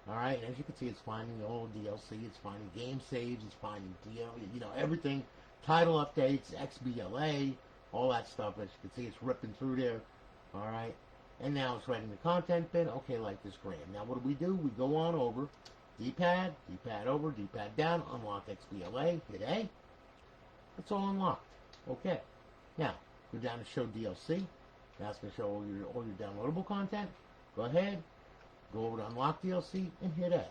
[SPEAKER 1] All right, and as you can see, it's finding the old DLC, it's finding game saves, it's finding, you know, everything, title updates, XBLA, all that stuff. As you can see, it's ripping through there, all right? And now it's writing the content bin, okay, like this grand. Now what do? We go on over. D-pad, D-pad over, D-pad down, unlock XBLA, hit A. It's all unlocked. Okay. Now, go down to show DLC. Now it's going to show all your downloadable content. Go ahead, go over to unlock DLC, and hit A.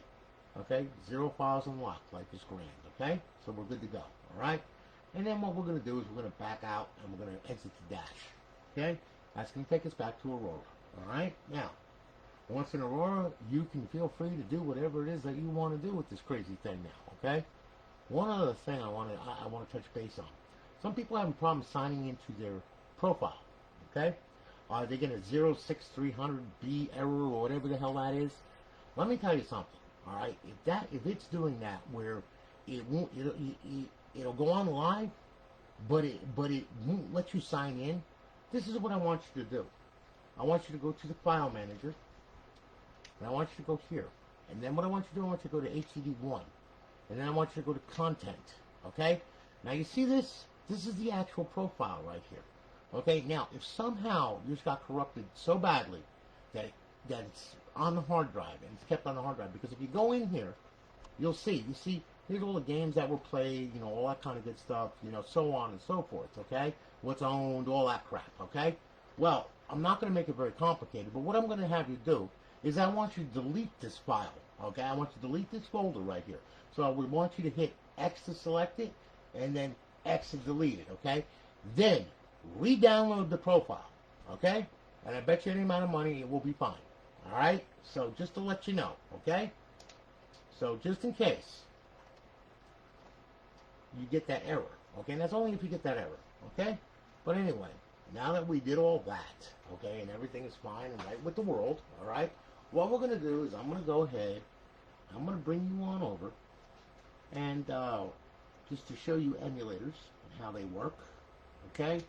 [SPEAKER 1] Okay? 0 files unlocked, like this grand. Okay? So we're good to go. Alright? And then what we're going to do is we're going to back out, and we're going to exit the dash. Okay? That's going to take us back to Aurora. Alright? Now, once in Aurora, you can feel free to do whatever it is that you want to do with this crazy thing now, okay? One other thing I want to touch base on. Some people have a problem signing into their profile, okay? They get a 06300B error or whatever the hell that is. Let me tell you something, all right? If it's doing that where it won't, it'll go on live, but it won't let you sign in. This is what I want you to do. I want you to go to the file manager. And I want you to go here. And then what I want you to do, I want you to go to HDD1. And then I want you to go to content. Okay? Now you see this? This is the actual profile right here. Okay? Now, if somehow yours got corrupted so badly that it's on the hard drive, and it's kept on the hard drive, because if you go in here, you'll see. You see, here's all the games that were played, you know, all that kind of good stuff, you know, so on and so forth, okay? What's owned, all that crap, okay? Well, I'm not going to make it very complicated, but what I'm going to have you do is I want you to delete this file, okay? I want you to delete this folder right here. So I would want you to hit X to select it, and then X to delete it, okay? Then, re-download the profile, okay? And I bet you any amount of money it will be fine, all right? So just to let you know, okay? So just in case you get that error, okay? And that's only if you get that error, okay? But anyway, now that we did all that, okay, and everything is fine and right with the world, all right? What we're going to do is I'm going to go ahead, I'm going to bring you on over, and just to show you emulators and how they work. Okay,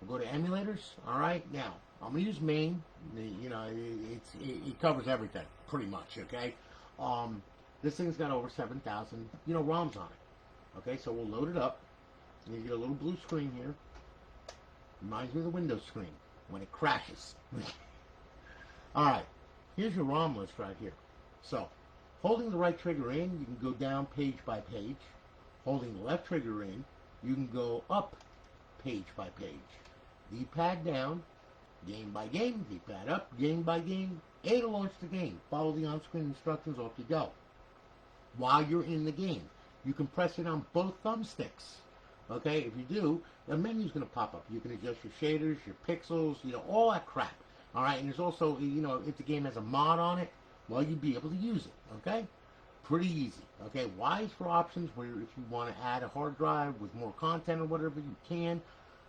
[SPEAKER 1] we'll go to emulators. All right, now I'm gonna use main. It covers everything pretty much. Okay, this thing's got over 7,000 ROMs on it. Okay, so we'll load it up. You get a little blue screen here. Reminds me of the Windows screen when it crashes. All right, here's your ROM list right here. So, holding the right trigger in, you can go down page by page. Holding the left trigger in, you can go up page by page. D-pad down, game by game. D-pad up, game by game. A to launch the game. Follow the on-screen instructions, off you go. While you're in the game, you can press it on both thumbsticks. Okay, if you do, the menu's going to pop up. You can adjust your shaders, your pixels, all that crap. All right, and there's also, if the game has a mod on it, well, you'll be able to use it. Okay, pretty easy. Okay, Y is for options, where if you want to add a hard drive with more content or whatever, you can.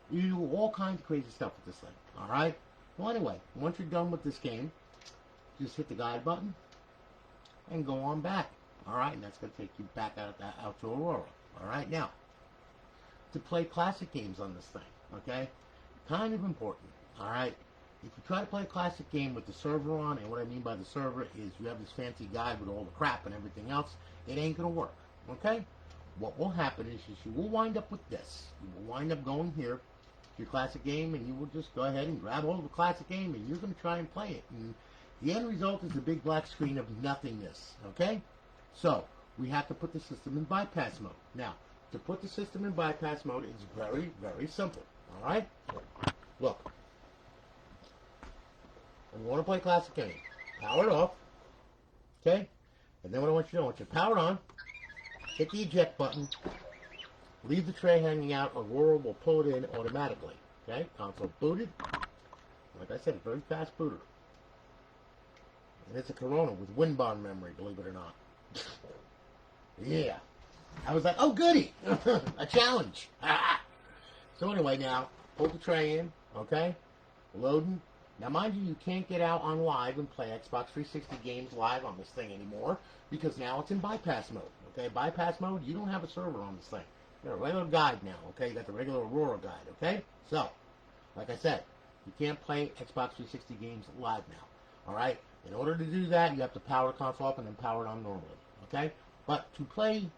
[SPEAKER 1] You do all kinds of crazy stuff with this thing. All right. Well, anyway, once you're done with this game, just hit the guide button and go on back. All right, and that's going to take you back out to Aurora. All right, now, to play classic games on this thing, okay? Kind of important, all right? If you try to play a classic game with the server on, and what I mean by the server is you have this fancy guide with all the crap and everything else, it ain't going to work, okay? What will happen is you will wind up with this. You will wind up going here to your classic game, and you will just go ahead and grab hold of the classic game, and you're going to try and play it. And the end result is a big black screen of nothingness, okay? So, we have to put the system in bypass mode. Now, to put the system in bypass mode is very, very simple. All right? Look. And you want to play classic game. Power it off. Okay? And then what I want you to do, I want you to power it on. Hit the eject button. Leave the tray hanging out. Aurora will pull it in automatically. Okay? Console booted. Like I said, a very fast booter. And it's a Corona with WinBond memory, believe it or not. Yeah. I was like, oh, goody. A challenge. So anyway, now, pull the tray in, okay? Loading. Now, mind you, you can't get out on live and play Xbox 360 games live on this thing anymore because now it's in bypass mode, okay? Bypass mode, you don't have a server on this thing. You got a regular guide now, okay? You got the regular Aurora guide, okay? So, like I said, you can't play Xbox 360 games live now, all right? In order to do that, you have to power the console up and then power it on normally, okay? But to play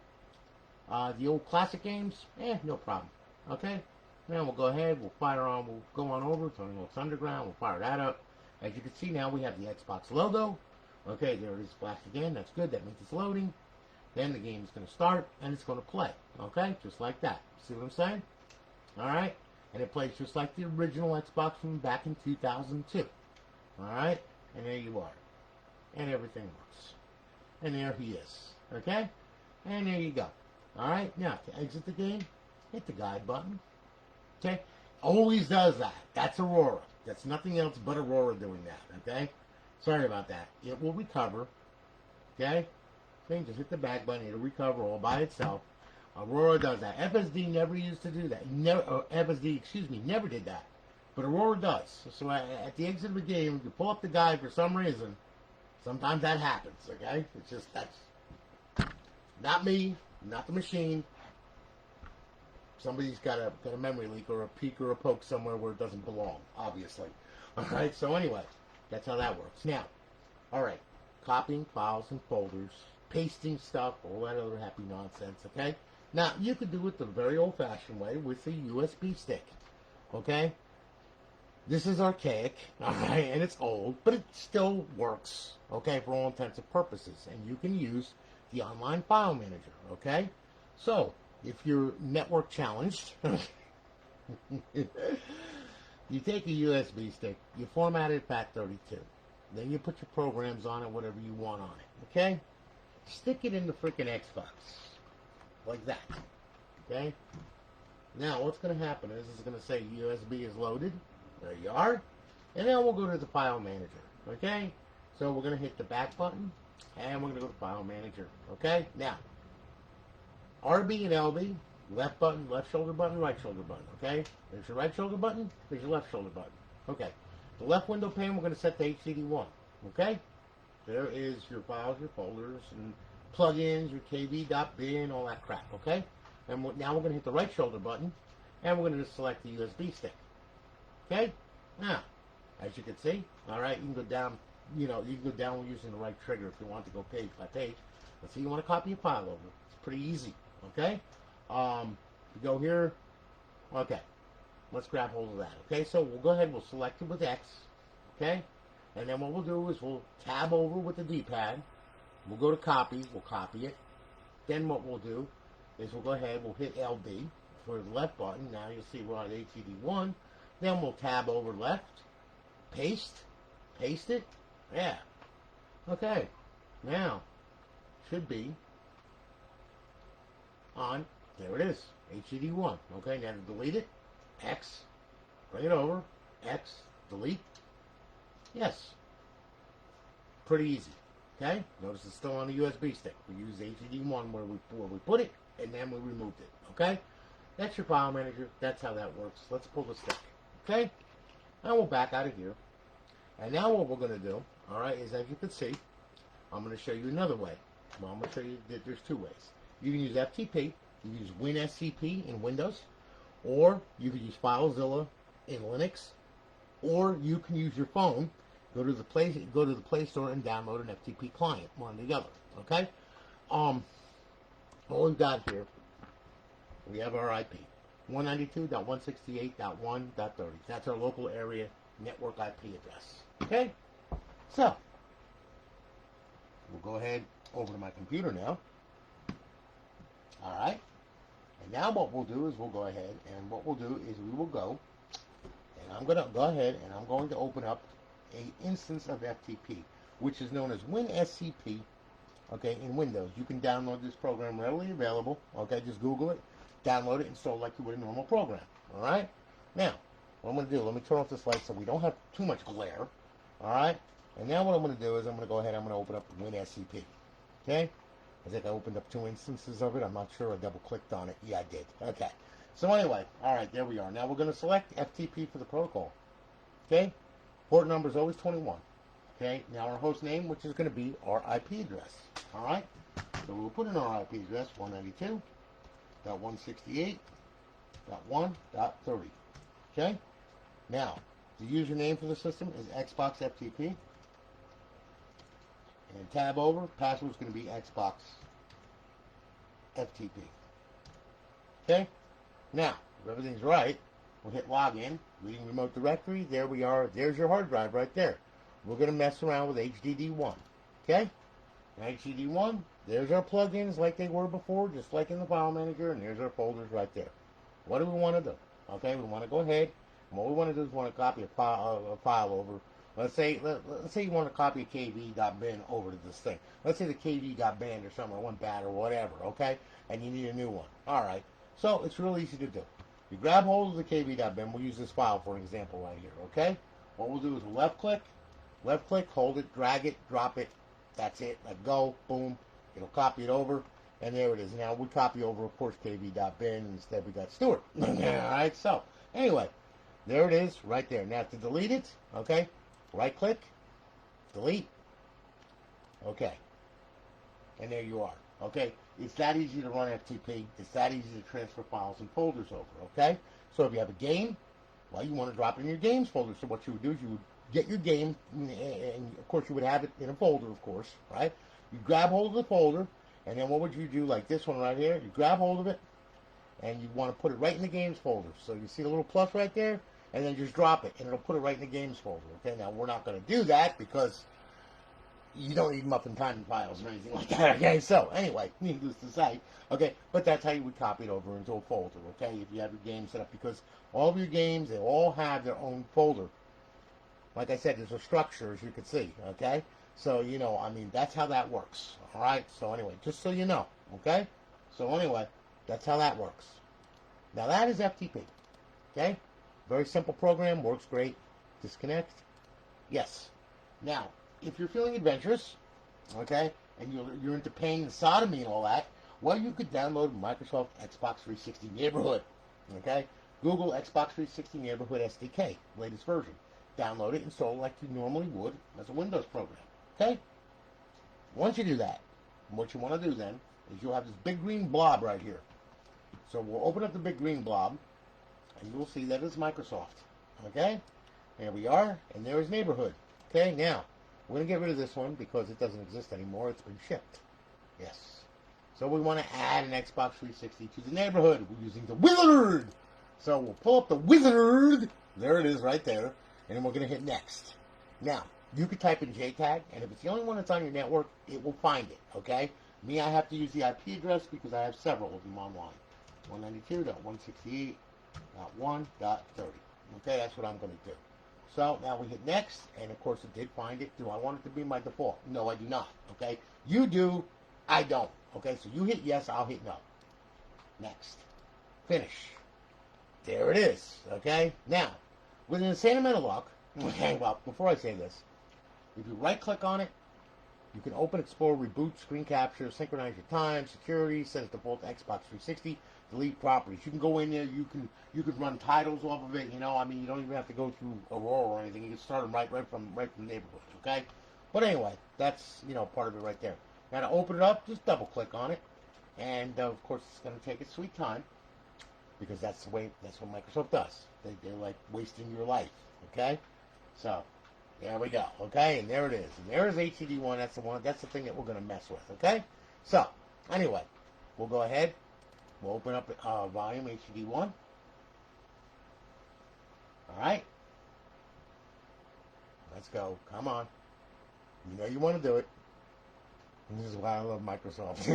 [SPEAKER 1] the old classic games, no problem. Okay? Now we'll go ahead, we'll fire on, we'll go on over, Tony Hawk's Underground, we'll fire that up. As you can see now, we have the Xbox logo. Okay, there it is flashed again, that's good, that means it's loading. Then the game is going to start, and it's going to play. Okay? Just like that. See what I'm saying? Alright? And it plays just like the original Xbox from back in 2002. Alright? And there you are. And everything works. And there he is. Okay? And there you go. Alright, now to exit the game, hit the guide button. Okay? Always does that. That's Aurora. That's nothing else but Aurora doing that. Okay? Sorry about that. It will recover. Okay? Thing, just hit the back button. It'll recover all by itself. Aurora does that. FSD never used to do that. FSD, never did that. But Aurora does. So at the exit of the game, if you pull up the guide for some reason, sometimes that happens. Okay? It's just, that's not me. Not the machine. Somebody's got a memory leak or a peek or a poke somewhere where it doesn't belong, obviously. Alright, so anyway, that's how that works. Now, alright, copying files and folders, pasting stuff, all that other happy nonsense, okay? Now, you could do it the very old-fashioned way with a USB stick, okay? This is archaic, alright, and it's old, but it still works, okay, for all intents and purposes. And you can use the online file manager, okay? So, if you're network challenged, you take a USB stick, you format it FAT32, then you put your programs on it, whatever you want on it, okay? Stick it in the freaking Xbox, like that, okay? Now, what's going to happen is it's going to say USB is loaded. There you are. And now we'll go to the file manager, okay? So we're going to hit the back button, and we're going to go to File Manager. Okay? Now, RB and LB, left button, left shoulder button, right shoulder button. Okay? There's your right shoulder button. There's your left shoulder button. Okay. The left window pane, we're going to set to HCD1. Okay? There is your files, your folders, and plugins, your kv.bin, all that crap. Okay? And now we're going to hit the right shoulder button, and we're going to just select the USB stick. Okay? Now, as you can see, all right, you can go down, you can go down using the right trigger if you want to go page by page. Let's say you want to copy a file over. It's pretty easy, okay? You go here, okay. Let's grab hold of that, okay? So we'll go ahead, we'll select it with X, okay? And then what we'll do is we'll tab over with the D-pad. We'll go to copy, we'll copy it. Then what we'll do is we'll go ahead, we'll hit LB for the left button. Now you'll see we're on HDD1. Then we'll tab over left, paste it. Yeah. Okay. Now, should be on, there it is, HDD1. Okay, now to delete it, X, bring it over, X, delete. Yes. Pretty easy. Okay? Notice it's still on the USB stick. We use HDD1 where we put it, and then we removed it. Okay? That's your file manager. That's how that works. Let's pull the stick. Okay? Now we'll back out of here. And now what we're going to do, alright, is as you can see, I'm going to show you another way. Well, I'm going to show you that there's two ways. You can use FTP. You can use WinSCP in Windows. Or you can use FileZilla in Linux. Or you can use your phone. Go to the Play Store and download an FTP client, one or the other. Okay? What we've got here, we have our IP, 192.168.1.30. That's our local area network IP address. Okay? So, we'll go ahead over to my computer now. All right? And now what we'll do is we'll go ahead, and what we'll do is we will go, and I'm going to go ahead and I'm going to open up a instance of FTP, which is known as WinSCP, okay, in Windows. You can download this program readily available, okay, just Google it, download it, install it like you would a normal program, all right? Now, what I'm going to do, let me turn off this light so we don't have too much glare, all right? And now what I'm going to do is I'm going to go ahead, I'm going to open up WinSCP, okay? I think I opened up 2 instances of it. I'm not sure. I double-clicked on it. Yeah, I did. Okay. So anyway, all right, there we are. Now we're going to select FTP for the protocol, okay? Port number is always 21. Okay, now our host name, which is going to be our IP address. All right, so we'll put in our IP address, 192.168.1.30. Okay, now the username for the system is Xbox FTP. And tab over, password is going to be Xbox FTP. Okay, now if everything's right, we'll hit login, reading remote directory. There we are. There's your hard drive right there. We're going to mess around with HDD1. Okay? HDD1, there's our plugins like they were before, just like in the file manager, and there's our folders right there. What do we want to do? Okay, we want to go ahead, and what we want to do is we want to copy a file over. Let's say you want to copy a kv.bin over to this thing. Let's say the kv got banned or something, or went bad or whatever, okay? And you need a new one. All right. So it's real easy to do. You grab hold of the kv.bin. We'll use this file for an example right here, okay? What we'll do is we'll left click, hold it, drag it, drop it. That's it. Let go. Boom. It'll copy it over. And there it is. Now we copy over, of course, kv.bin. Instead we got Stewart. All right. So anyway, there it is right there. Now to delete it, okay, right click, delete. Okay. And there you are. Okay. It's that easy to run FTP. It's that easy to transfer files and folders over. Okay. So if you have a game, well, you want to drop it in your games folder. So what you would do is you would get your game, and of course you would have it in a folder, of course, right? You grab hold of the folder, and then what would you do, like this one right here? You grab hold of it, and you want to put it right in the games folder. So you see the little plus right there, and then just drop it, and it'll put it right in the games folder. Okay, now we're not going to do that because you don't need muffin time files or anything like that. Okay, so anyway, needless to say, okay, but that's how you would copy it over into a folder. Okay, if you have your game set up, because all of your games, they all have their own folder. Like I said, there's a structure, as you can see, okay? So, you know, I mean, that's how that works, all right? So, anyway, just so you know, okay? So, anyway, that's how that works. Now, that is FTP, okay? Very simple program, works great. Disconnect, yes. Now, if you're feeling adventurous, okay, and you're into pain and sodomy and all that, well, you could download Microsoft Xbox 360 Neighborhood, okay? Google Xbox 360 Neighborhood SDK, latest version. Download it, install it like you normally would as a Windows program. Okay? Once you do that, what you want to do then is you'll have this big green blob right here. So we'll open up the big green blob, and you'll see that it's Microsoft. Okay? There we are, and there is Neighborhood. Okay, now, we're going to get rid of this one because it doesn't exist anymore. It's been shipped. Yes. So we want to add an Xbox 360 to the Neighborhood. We're using the Wizard. So we'll pull up the Wizard. There it is right there. And then we're going to hit Next. Now, you could type in JTAG, and if it's the only one that's on your network, it will find it, okay? Me, I have to use the IP address because I have several of them online. 192.168.1.30. Okay, that's what I'm going to do. So now we hit Next, and of course it did find it. Do I want it to be my default? No, I do not, okay? You do, I don't, okay? So you hit yes, I'll hit no. Next. Finish. There it is, okay? Now, with an insane amount of luck, okay, well, before I say this, if you right-click on it, you can open, explore, reboot, screen capture, synchronize your time, security, set as default to Xbox 360, delete properties. You can go in there, you could run titles off of it, you know, I mean, you don't even have to go through Aurora or anything. You can start them right from the Neighborhood, okay? But anyway, that's, you know, part of it right there. Now to open it up, just double-click on it, and of course it's going to take its sweet time, because that's what Microsoft does. They're like wasting your life, okay? So, there we go, okay? And there it is. And there is HCD1. That's the thing that we're going to mess with, okay? So, anyway, we'll go ahead. We'll open up volume HCD1. All right? Let's go. Come on. You know you want to do it. And this is why I love Microsoft.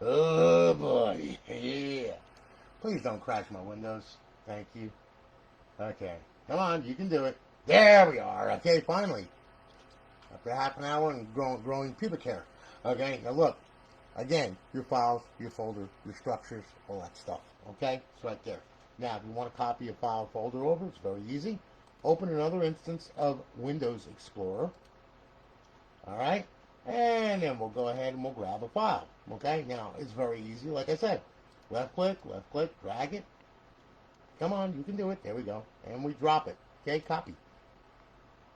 [SPEAKER 1] Oh, boy. Yeah. Please don't crash my Windows. Thank you. Okay. Come on. You can do it. There we are. Okay, finally. After half an hour and growing pubic hair. Okay, now look. Again, your files, your folder, your structures, all that stuff. Okay? It's right there. Now, if you want to copy a file folder over, it's very easy. Open another instance of Windows Explorer. All right? And then we'll go ahead and we'll grab a file. Okay? Now, it's very easy. Like I said, left click, drag it. Come on, you can do it. There we go. And we drop it. Okay? Copy.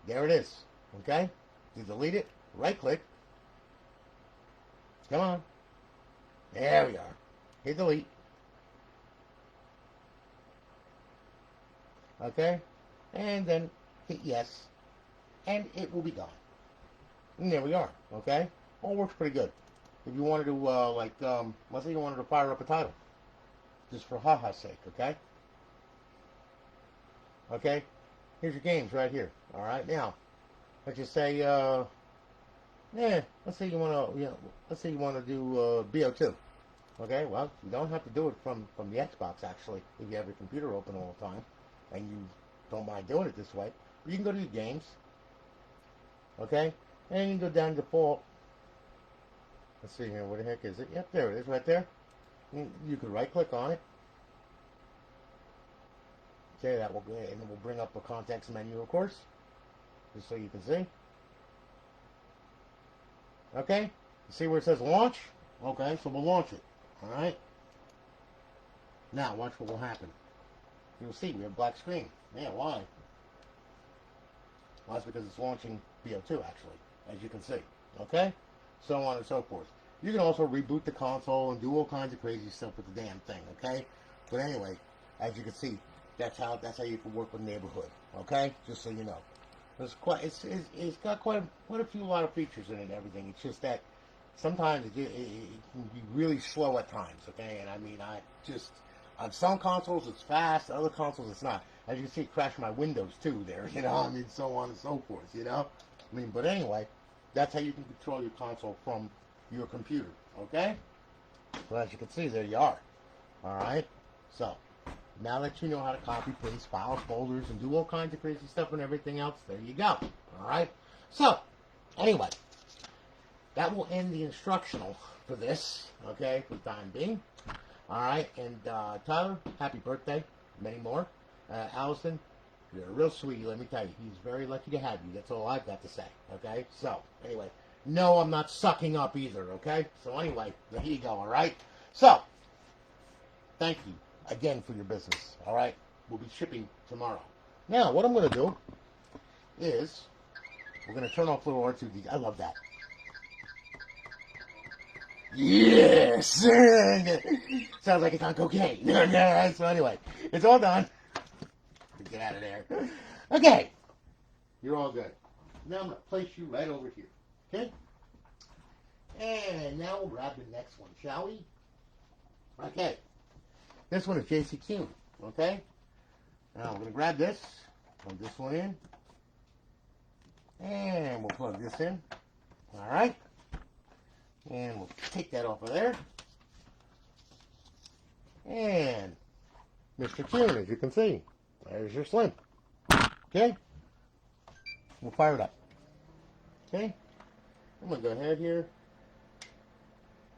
[SPEAKER 1] There it is. Okay? You delete it, right click. Come on. There we are. Hit delete. Okay? And then hit yes. And it will be gone. And there we are. Okay? All works pretty good. If you wanted to, let's say you wanted to fire up a title. Just for ha-ha's sake, okay? Okay? Here's your games right here. All right, now let's just say, let's say you want to, let's say you want to do BO2. Okay, well, you don't have to do it from the Xbox actually if you have your computer open all the time and you don't mind doing it this way. But you can go to your games. Okay, and you can go down to default. Let's see here, where the heck is it? Yep, there it is, right there. You can right click on it. Okay, that will go, and it will bring up a context menu, of course, just so you can see. Okay, see where it says launch? Okay, so we'll launch it. All right. Now watch what will happen. You'll see we have black screen. Yeah, why? Well, that's because it's launching BO2 actually, as you can see. Okay, so on and so forth. You can also reboot the console and do all kinds of crazy stuff with the damn thing. Okay, but anyway, as you can see. That's how you can work with Neighborhood, okay? Just so you know, it's got quite a lot of features in it and everything. It's just that sometimes it can be really slow at times, okay? And I mean, on some consoles it's fast, other consoles it's not. As you can see, it crashed my Windows too there, you know. I mean, so on and so forth, you know. I mean, but anyway, that's how you can control your console from your computer, okay? Well, as you can see, there you are. All right, so. Now that you know how to copy, paste, files, folders, and do all kinds of crazy stuff and everything else, there you go. Alright? So, anyway, that will end the instructional for this, okay, for the time being. Alright, and Tyler, happy birthday. Many more. Alyson, you're a real sweetie, let me tell you. He's very lucky to have you. That's all I've got to say, okay? So, anyway, no, I'm not sucking up either, okay? So, anyway, there you go, alright? So, thank you. Again for your business, all right? We'll be shipping tomorrow. Now, what I'm going to do is we're going to turn off little R2D. I love that. Yes! Sounds like it's on cocaine. So anyway, it's all done. Get out of there. Okay. You're all good. Now I'm going to place you right over here. Okay? And now we'll grab the next one, shall we? Okay. This one is Jacy Khun. Okay? Now we're going to grab this. Plug this one in. And we'll plug this in. Alright? And we'll take that off of there. And Mr. Khun, as you can see, there's your slim. Okay? We'll fire it up. Okay? I'm going to go ahead here.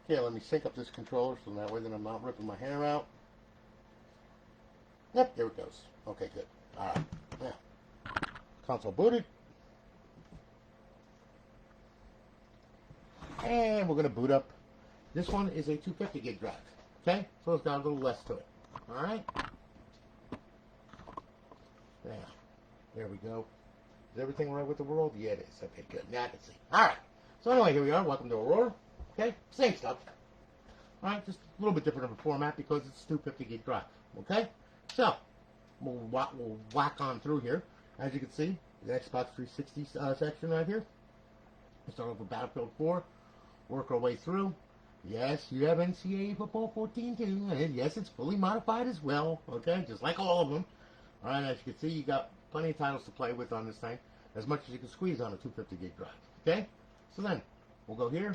[SPEAKER 1] Okay, let me sync up this controller so that way that I'm not ripping my hair out. Yep, there it goes. Okay, good. Alright. Now, console booted. And we're going to boot up. This one is a 250 gig drive. Okay? So it's got a little less to it. Alright? Now, there we go. Is everything right with the world? Yeah, it is. Okay, good. Now I can see. Alright. So anyway, here we are. Welcome to Aurora. Okay? Same stuff. Alright, just a little bit different of a format because it's 250 gig drive. Okay? So, we'll whack on through here. As you can see, the Xbox 360 section right here. We start off with Battlefield 4. Work our way through. Yes, you have Ncaa Football 14 too. And yes, it's fully modified as well. Okay? Just like all of them. Alright, as you can see, you got plenty of titles to play with on this thing. As much as you can squeeze on a 250 gig drive. Okay? So then, we'll go here.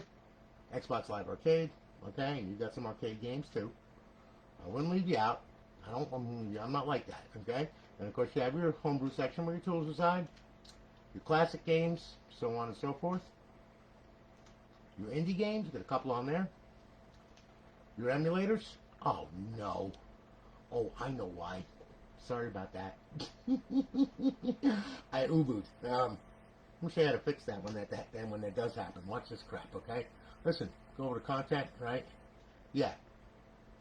[SPEAKER 1] Xbox Live Arcade. Okay? And you got some arcade games too. I wouldn't leave you out. I'm not like that. Okay? And of course, you have your homebrew section where your tools reside. Your classic games. So on and so forth. Your indie games. You got a couple on there. Your emulators. Oh, no. Oh, I know why. Sorry about that. I Ubud. Wish I had to fix that when that does happen. Watch this crap, okay? Listen, go over to content, right? Yeah.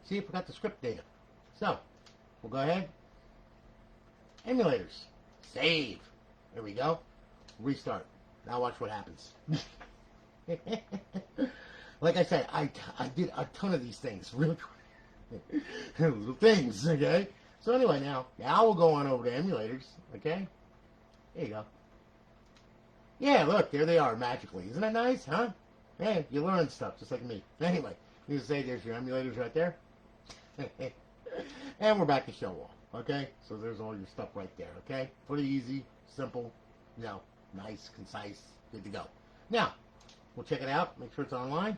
[SPEAKER 1] See, I forgot the script data. So, we'll go ahead. Emulators. Save. There we go. Restart. Now watch what happens. Like I said, I did a ton of these things. Really little things, okay? So anyway, now we'll go on over to emulators, okay? There you go. Yeah, look, there they are magically. Isn't that nice, huh? Hey, you learn stuff just like me. Anyway, you say there's your emulators right there. And we're back to show off, okay? So there's all your stuff right there, okay? Pretty easy, simple, nice, concise, good to go. Now, we'll check it out, make sure it's online.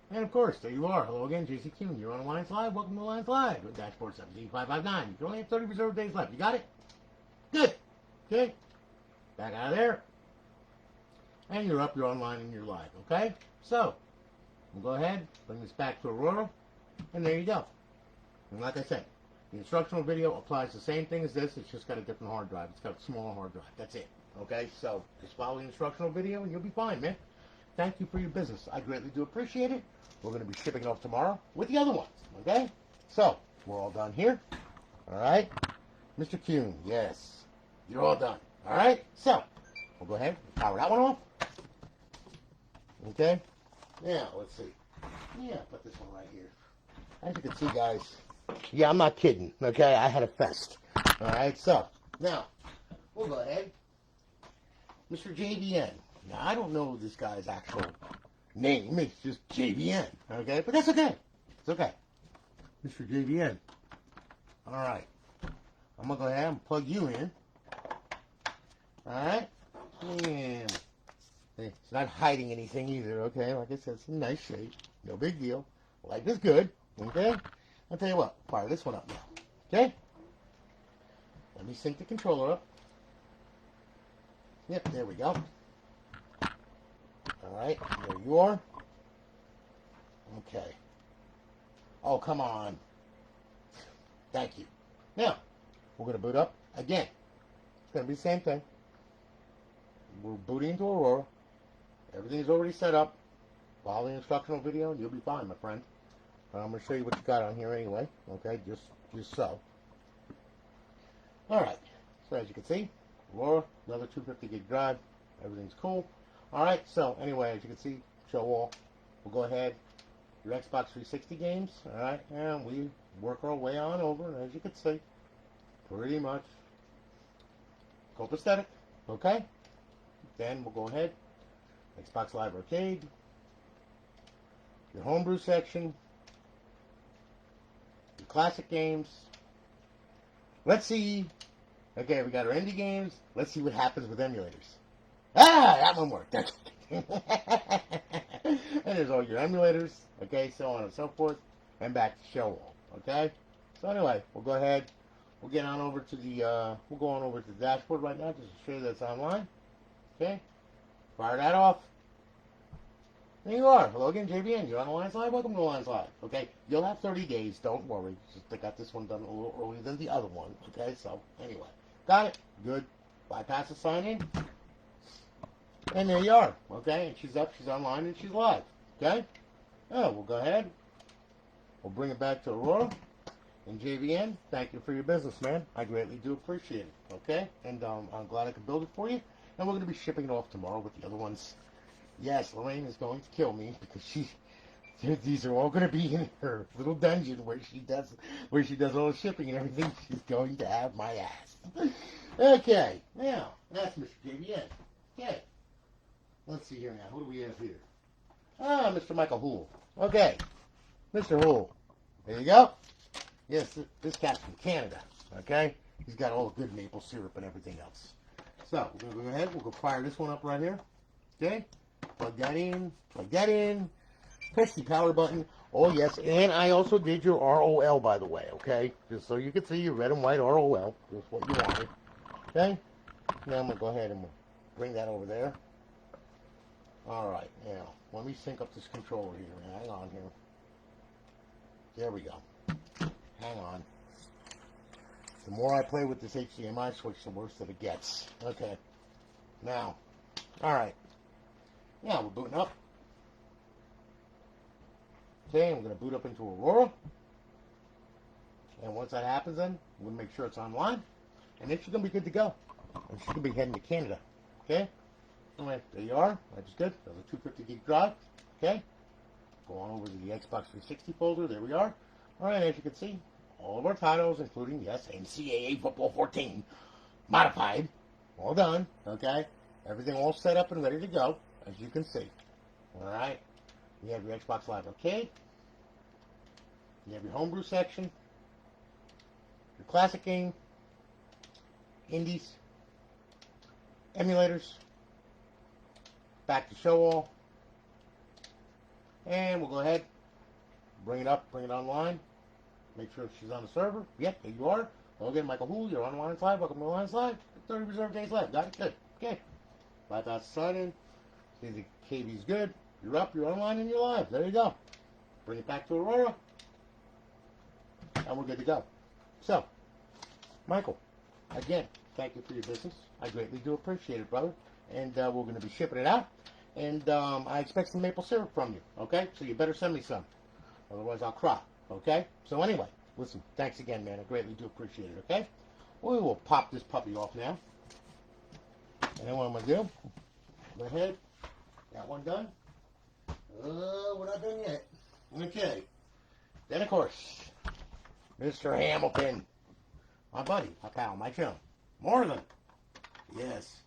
[SPEAKER 1] And of course, there you are. Hello again, Jacy Khun. You're on Alliance Live. Welcome to Alliance Live with Dashboard 70559. You only have 30 reserved days left. You got it? Good. Okay. Back out of there. And you're up, you're online, and you're live. Okay? So, we'll go ahead, bring this back to Aurora, and there you go. And like I said, the instructional video applies the same thing as this. It's just got a different hard drive. It's got a smaller hard drive. That's it. Okay? So, just follow the instructional video, and you'll be fine, man. Thank you for your business. I greatly do appreciate it. We're going to be shipping it off tomorrow with the other ones. Okay? So, we're all done here. All right? Mr. Khun, yes. You're all done. All right? So, we'll go ahead and power that one off. Okay? Now, let's see. Yeah, put this one right here. As you can see, guys, yeah, I'm not kidding. Okay? I had a fest. All right? So, now, we'll go ahead. Mr. JVN. Now, I don't know this guy's actual name. It's just JVN, okay? But that's okay. It's okay. Mr. JVN. All right. I'm going to go ahead and plug you in. All right? And it's not hiding anything either, okay? Like I said, it's in nice shape. No big deal. Life is good, okay? I'll tell you what. Fire this one up now, okay? Let me sync the controller up. Yep, there we go. Alright, there you are. Okay. Oh, come on. Thank you. Now, we're going to boot up again. It's going to be the same thing. We're booting into Aurora. Everything's already set up. Follow the instructional video and you'll be fine, my friend. I'm going to show you what you got on here anyway. Okay, just so. Alright, so as you can see, Aurora, another 250 gig drive. Everything's cool. Alright, so anyway, as you can see, show all. We'll go ahead. Your Xbox 360 games. Alright, and we work our way on over, as you can see. Pretty much copacetic. Okay? Then we'll go ahead. Xbox Live Arcade. Your homebrew section. Your classic games. Let's see. Okay, we got our indie games. Let's see what happens with emulators. Ah, that one worked. And there's all your emulators. Okay, so on and so forth. And back to show all. Okay? So anyway, we'll go ahead. We'll get on over to the, we'll go on over to the dashboard right now just to show you that it's online. Okay? Fire that off. There you are. Hello again, JVN. You're on Alliance Live. Welcome to Alliance Live. Okay? You'll have 30 days. Don't worry. Just I got this one done a little earlier than the other one. Okay? So, anyway. Got it. Good. Bypass the sign in. And there you are. Okay? And she's up, she's online, and she's live. Okay? Oh, we'll go ahead. We'll bring it back to Aurora. And JVN, thank you for your business, man. I greatly do appreciate it. Okay? And I'm glad I could build it for you. And we're going to be shipping it off tomorrow with the other ones. Yes, Lorraine is going to kill me because these are all going to be in her little dungeon where she does all the shipping and everything. She's going to have my ass. Okay, now that's Mr. JVN. Okay, let's see here now. Who do we have here? Ah, Mr. Michael Houle. Okay, Mr. Houle. There you go. Yes, this cat's from Canada. Okay, he's got all the good maple syrup and everything else. So we're going to go ahead. We'll go fire this one up right here. Okay. Plug that in, press the power button. Oh, yes, and I also did your ROL, by the way, okay? Just so you can see your red and white ROL. Just what you wanted, okay? Now I'm going to go ahead and bring that over there. All right, now, let me sync up this controller here. Hang on here. There we go. Hang on. The more I play with this HDMI switch, the worse that it gets. Okay. Now, all right. Now we're booting up. Okay, I'm going to boot up into Aurora. And once that happens then, we'll make sure it's online. And then she's going to be good to go. And she's going to be heading to Canada. Okay? Anyway, there you are. That's good. That's a 250 gig drive. Okay? Go on over to the Xbox 360 folder. There we are. Alright, as you can see, all of our titles, including, yes, Ncaa Football 14, modified. All done. Okay? Everything all set up and ready to go. As you can see. Alright. You have your Xbox Live Arcade. You have your homebrew section. Your classic game. Indies. Emulators. Back to show all. And we'll go ahead. Bring it up. Bring it online. Make sure she's on the server. Yep, there you are. Hello again, Michael Houle. You're on Alliance Live. Welcome to Alliance Live. 30 reserved days left. Got it? Good. Okay. Bypass sign in. See the KV's good. You're up, you're online, and you're live. There you go. Bring it back to Aurora. And we're good to go. So, Michael, again, thank you for your business. I greatly do appreciate it, brother. And we're going to be shipping it out. And I expect some maple syrup from you. Okay? So you better send me some. Otherwise, I'll cry. Okay? So anyway, listen, thanks again, man. I greatly do appreciate it. Okay? We will pop this puppy off now. And then what I'm going to do, go ahead. That one done? We're not done yet. Okay. Then, of course, Mr. Hamilton. My buddy, my pal, my chum. Morgan. Yes.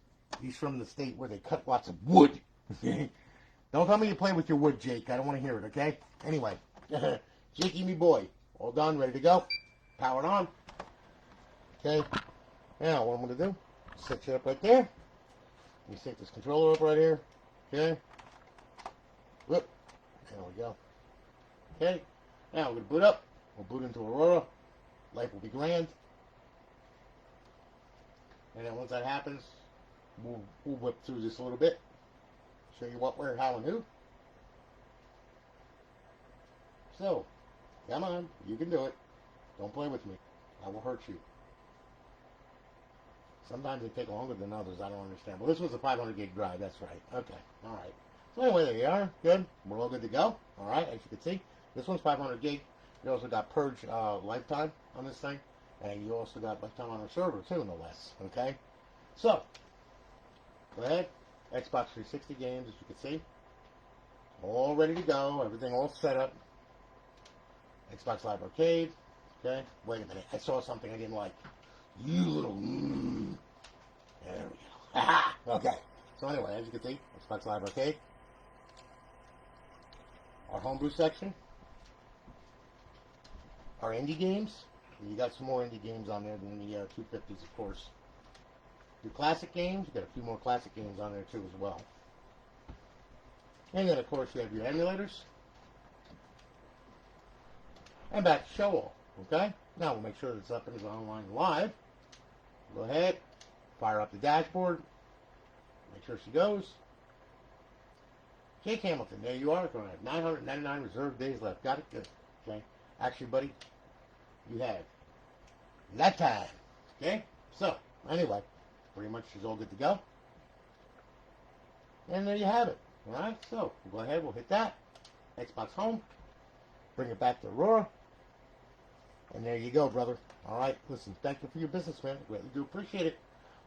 [SPEAKER 1] He's from the state where they cut lots of wood. Don't tell me you play with your wood, Jake. I don't want to hear it, okay? Anyway. Jakey, me boy. All done, ready to go. Powered on. Okay. Now, what I'm going to do, set you up right there. Let me set this controller up right here. Okay. Whoop. There we go. Okay. Now we're going to boot up. We'll boot into Aurora. Life will be grand. And then once that happens, we'll whip through this a little bit. Show you what, where, how, and who. So, come on. You can do it. Don't play with me. I will hurt you. Sometimes they take longer than others. I don't understand. Well, this was a 500 gig drive. That's right. Okay. All right. So anyway, there you are. Good. We're all good to go. All right. As you can see, this one's 500 gig. You also got Purge lifetime on this thing. And you also got lifetime on our server, too, no less. Okay? So, go ahead. Xbox 360 games, as you can see. all ready to go. Everything all set up. Xbox Live Arcade. Okay. Wait a minute. I saw something I didn't like. You little. There we go. Aha! Okay. So anyway, as you can see, Xbox Live Arcade. Our homebrew section. Our indie games. You got some more indie games on there than the 250s, of course. Your classic games. You got a few more classic games on there too as well. And then, of course, you have your emulators. And back to show all. Okay? Now we'll make sure that it's up and is online live. Go ahead. Fire up the dashboard. Make sure she goes. Jake Hamilton, there you are. Going to have 999 reserved days left. Got it? Good. Okay? Actually, buddy, you have that time. Okay? So, anyway, pretty much she's all good to go. And there you have it. Alright? So, we'll go ahead. We'll hit that. Xbox Home. Bring it back to Aurora. And there you go, brother. Alright? Listen, thank you for your business, man. I greatly do appreciate it.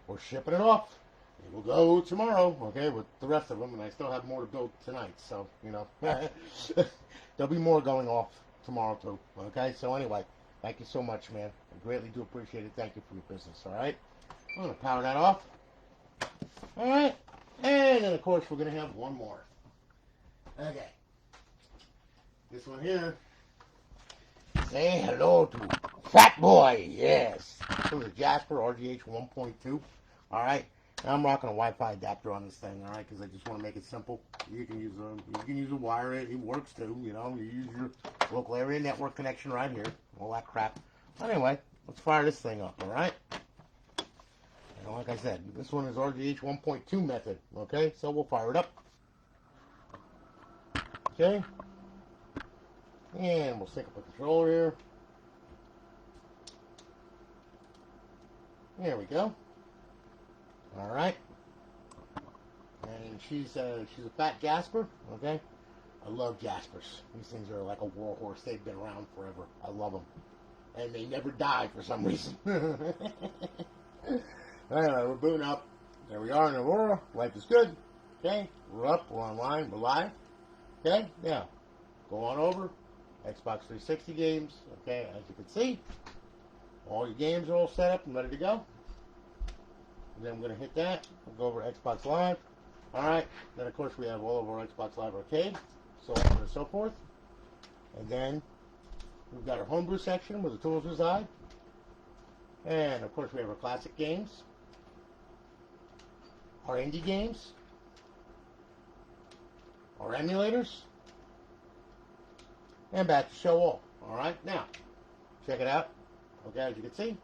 [SPEAKER 1] We're shipping it off. It will go tomorrow, okay, with the rest of them, and I still have more to build tonight, so, you know, there'll be more going off tomorrow, too, okay? So, anyway, thank you so much, man. I greatly do appreciate it. Thank you for your business, all right? I'm going to power that off. All right? And then, of course, we're going to have one more. Okay. This one here. Say hello to Fat Boy, yes. This was a Jasper RGH 1.2, all right? I'm rocking a Wi-Fi adapter on this thing, all right, because I just want to make it simple. You can use a wire. It works too, you know. You use your local area network connection right here, all that crap. Anyway, let's fire this thing up, all right? And like I said, this one is RGH 1.2 method, okay? So we'll fire it up. Okay. And we'll sync up the controller here. There we go. All right, and she's a fat Jasper. Okay, I love Jaspers. These things are like a war horse. They've been around forever. I love them, and they never die for some reason. Anyway, we're booting up. There we are in Aurora. Life is good. Okay, we're up. We're online. We're live. Okay, yeah. Go on over. Xbox 360 games. Okay, as you can see, all your games are all set up and ready to go. And then I'm going to hit that. We'll go over to Xbox Live. Alright. Then, of course, we have all of our Xbox Live Arcade. So on and so forth. And then we've got our homebrew section where the tools reside. And, of course, we have our classic games. Our indie games. Our emulators. And back to show all. Alright. Now, check it out. Okay, as you can see,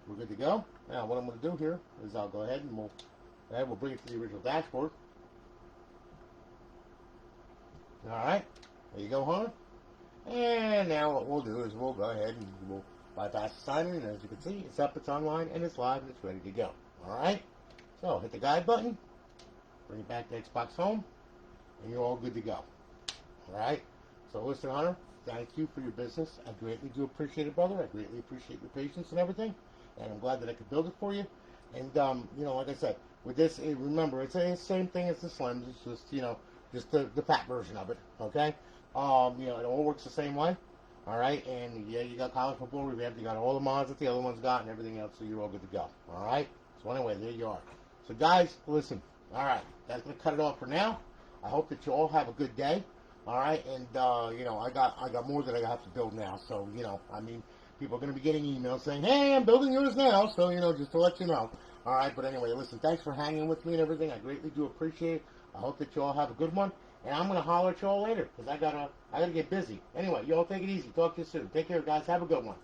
[SPEAKER 1] we're good to go. Now, what I'm going to do here is I'll go ahead and we'll bring it to the original dashboard. All right, there you go, Hunter. And now what we'll do is we'll go ahead and we'll bypass the sign-in. And as you can see, it's up, it's online, and it's live, and it's ready to go. All right, so hit the guide button, bring it back to Xbox Home, and you're all good to go. All right, so listen, Hunter, thank you for your business. I greatly do appreciate it, brother. I greatly appreciate your patience and everything. And I'm glad that I could build it for you. And, you know, like I said, with this, remember, it's the same thing as the Slims. It's just, you know, just the fat version of it, okay? You know, it all works the same way, all right? And, yeah, you got college football revamped. You got all the mods that the other ones got and everything else, so you're all good to go, all right? So, anyway, there you are. So, guys, listen, all right, that's going to cut it off for now. I hope that you all have a good day, all right? And, you know, I got more that I have to build now, so, you know, I mean, people are going to be getting emails saying, hey, I'm building yours now, so, you know, just to let you know. All right, but anyway, listen, thanks for hanging with me and everything. I greatly do appreciate it. I hope that you all have a good one, and I'm going to holler at you all later because I gotta get busy. Anyway, you all take it easy. Talk to you soon. Take care, guys. Have a good one.